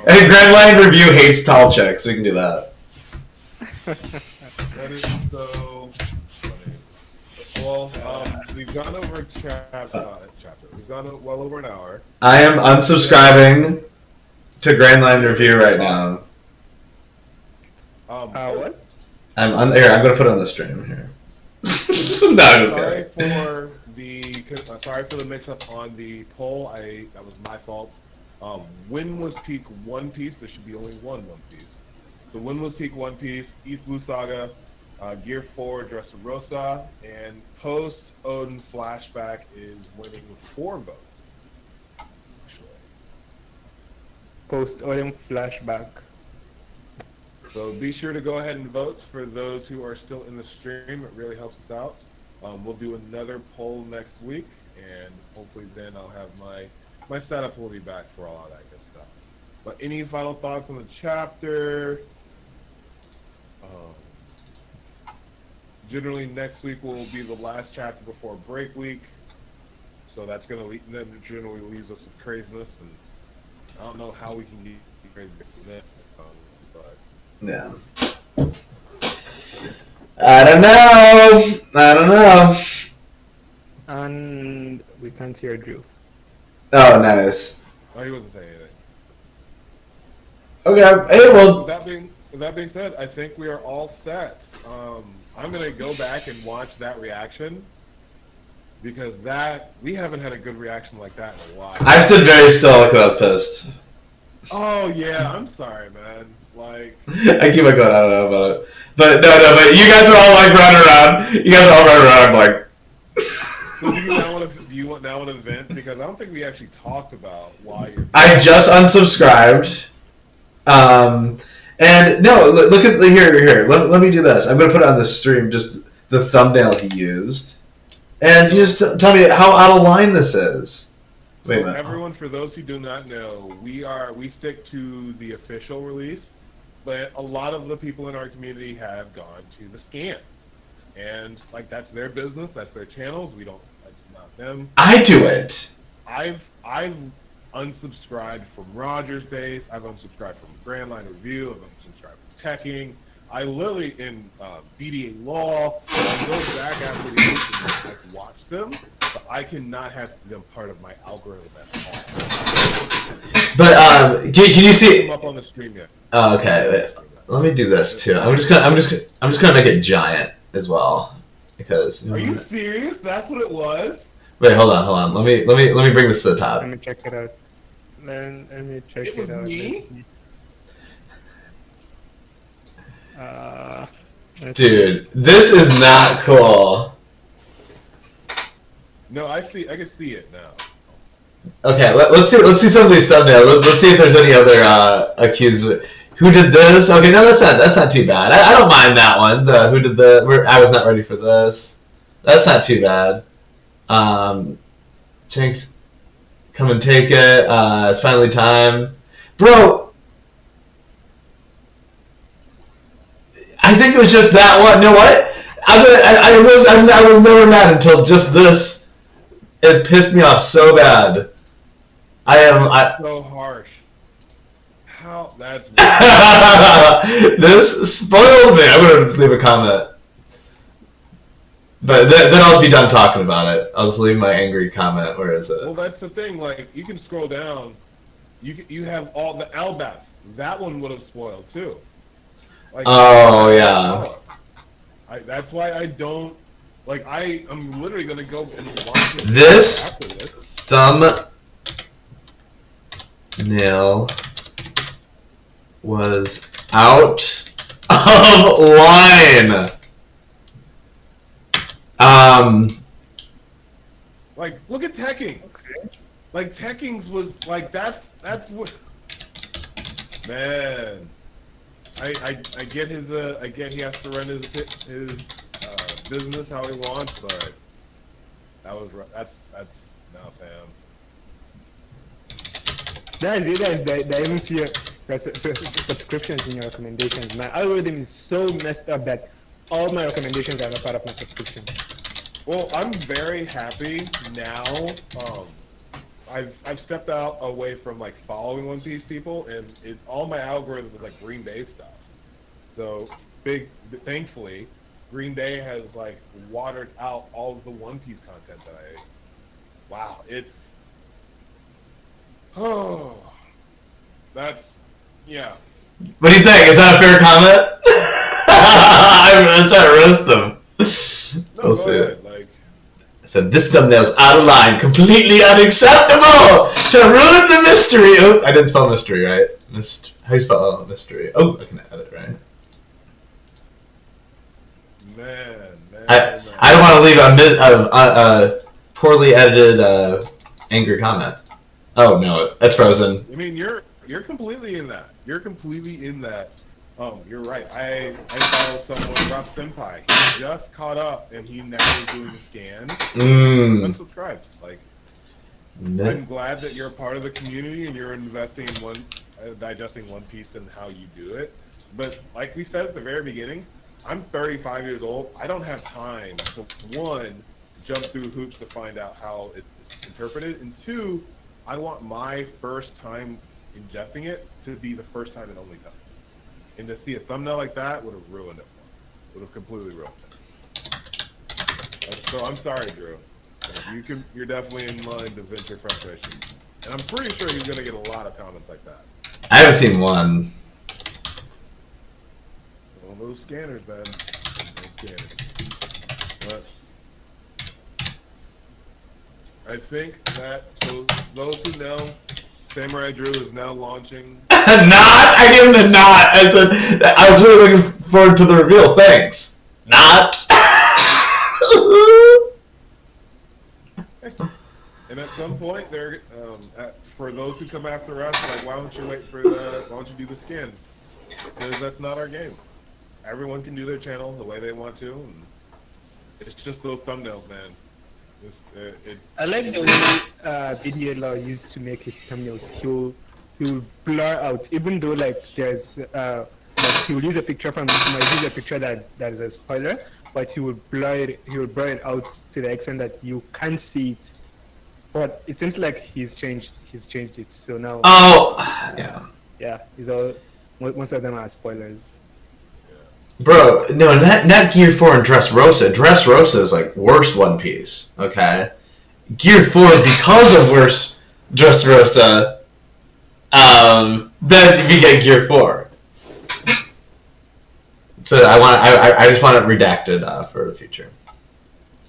And Grand Line Review hates tall chicks. We can do that. That is so funny. Well, we've gone over chapter. We've gone well over an hour. I am unsubscribing to Grand Line Review right now. What? I'm gonna put it on the stream here. No, I'm just sorry kidding. sorry for the mix-up on the poll. That was my fault. When was peak One Piece? There should be only one Piece. So when was peak One Piece? East Blue Saga, Gear 4, Dressrosa, and post Odin flashback is winning with 4 votes. post-autumn flashback. So be sure to go ahead and vote for those who are still in the stream. It really helps us out. We'll do another poll next week, and hopefully then I'll have my setup will be back for all of that good stuff. But any final thoughts on the chapter? Generally, next week will be the last chapter before break week, so that's gonna that generally leaves us with craziness, and I don't know how we can get crazy then, but Yeah. I don't know. And we can't hear Drew. Oh, nice. oh, he wasn't saying anything. Okay. Hey, well. With that being said, I think we are all set. I'm gonna go back and watch that reaction because we haven't had a good reaction like that in a while. I stood very still because I was pissed. Oh yeah, I'm sorry, man. Like I keep on going. I don't know about it, but no. But you guys are all like running around. You guys are all running around. I'm like. So do you now want to vent? Because I don't think we actually talked about why you're. I just unsubscribed. And no, look at here. Let me do this. I'm gonna put on the stream just the thumbnail he used, and you just tell me how out of line this is. Wait a minute. Everyone, for those who do not know, we stick to the official release, but a lot of the people in our community have gone to the scan, and like that's their business, that's their channels. That's not them. I do it. I've unsubscribed from Rogers Base. I've unsubscribed from Grand Line Review. I've unsubscribed from Teching. I literally in BDA Law. I go back after the incident. I've watched them, but I cannot have them part of my algorithm at all. But can you see? I'm up on the stream yet. Oh, okay. Wait. Let me do this too. I'm just gonna make it giant as well because. Are you serious? That's what it was. Wait, hold on. Let me bring this to the top. Let me check it out. Let me check it out. Me? Dude, this is not cool. No, I can see it now. Okay, let's see some of these thumbnails. Let's see if there's any other accused. Who did this? Okay, no, that's not too bad. I don't mind that one. Who did I was not ready for this. That's not too bad. Jinx, come and take it. It's finally time, bro. I think it was just that one. You know what? I was never mad until just this. It pissed me off so bad. So harsh. How that's. This spoiled me. I'm gonna leave a comment. But then I'll be done talking about it. I'll just leave my angry comment. Where is it? Well, that's the thing. Like, you can scroll down. You have all the Albats. That one would have spoiled too. Like, oh yeah. That's why I don't. Like, I'm literally gonna go and watch it this after this. Thumbnail was out of line. Like, look at Teching. Okay. Like, Tekking's was like that's what. Man, I get his I get he has to run his business how he wants, but that's no, fam. That's it. That even see your subscriptions in your recommendations. My algorithm is so messed up that all my recommendations are not part of my subscription. Well, I'm very happy now. I've stepped out away from like following One Piece people, and all my algorithm is like Green Day stuff. So thankfully, Green Day has like watered out all of the One Piece content that wow, it's that's yeah. What do you think? Is that a fair comment? I'm trying to roast them. No, We'll go see. ahead. Like, I said this thumbnail's out of line, completely unacceptable to ruin the mystery. Oh, I didn't spell mystery right. How do you spell mystery? Oh, I can edit right. man. I don't want to leave a poorly edited angry comment. Oh no, that's frozen. I mean, You're completely in that. You're completely in that. You're right. I follow someone, Rob Senpai. He just caught up, and he now is doing the scan. Unsubscribe. Like, I'm glad that you're a part of the community and you're investing in digesting One Piece and how you do it. But like we said at the very beginning, I'm 35 years old. I don't have time to, one, jump through hoops to find out how it's interpreted, and two, I want my first time ingesting it to be the first time and only time. And to see a thumbnail like that would have ruined it for me. Would have completely ruined it. So I'm sorry, Drew. You're definitely in line to vent your frustration. And I'm pretty sure he's going to get a lot of comments like that. I haven't seen one. Well, those scanners, man. Those scanners. But I think that, so those who know, Samurai Drew is now launching. Not? I gave him the not. I said, I was really looking forward to the reveal. Thanks. Not. And at some point, they're for those who come after us, like, why don't you do the skins? Because that's not our game. Everyone can do their channel the way they want to, and it's just those thumbnails, man. I like the way DLR used to make his thumbnails. He'll blur out, even though like there's like he'll use a picture from that is a spoiler, but he will blur it out to the extent that you can't see it. But it seems like he's changed it. So now. Oh, yeah. Yeah, most of them are spoilers. Bro, no, not Gear 4 and Dressrosa. Dressrosa is like worst One Piece, okay? Gear 4, because of worse Dressrosa, then we get Gear 4. So I just want it redacted for the future.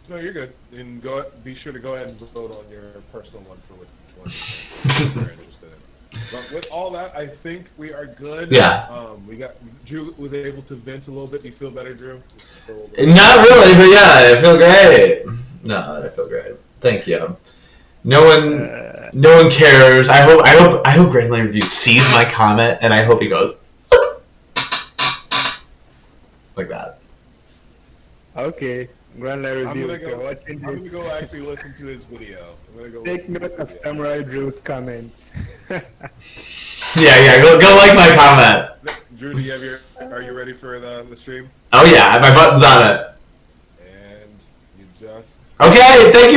No, you're good. And be sure to go ahead and vote on your personal one for which one you're interested in. But with all that, I think we are good. Yeah. Drew was able to vent a little bit. Do you feel better, Drew? Not really, but yeah, I feel great. No, I feel great. Thank you. No one cares. I hope Grand Line Review sees my comment, and I hope he goes like that. Okay, Grand Line Review. I'm gonna go actually listen to his video. Take note of Samurai Drew's comment. Yeah, go like my comment. Drew, are you ready for the stream? Oh yeah, my button's on it. And you just... Okay, thank you.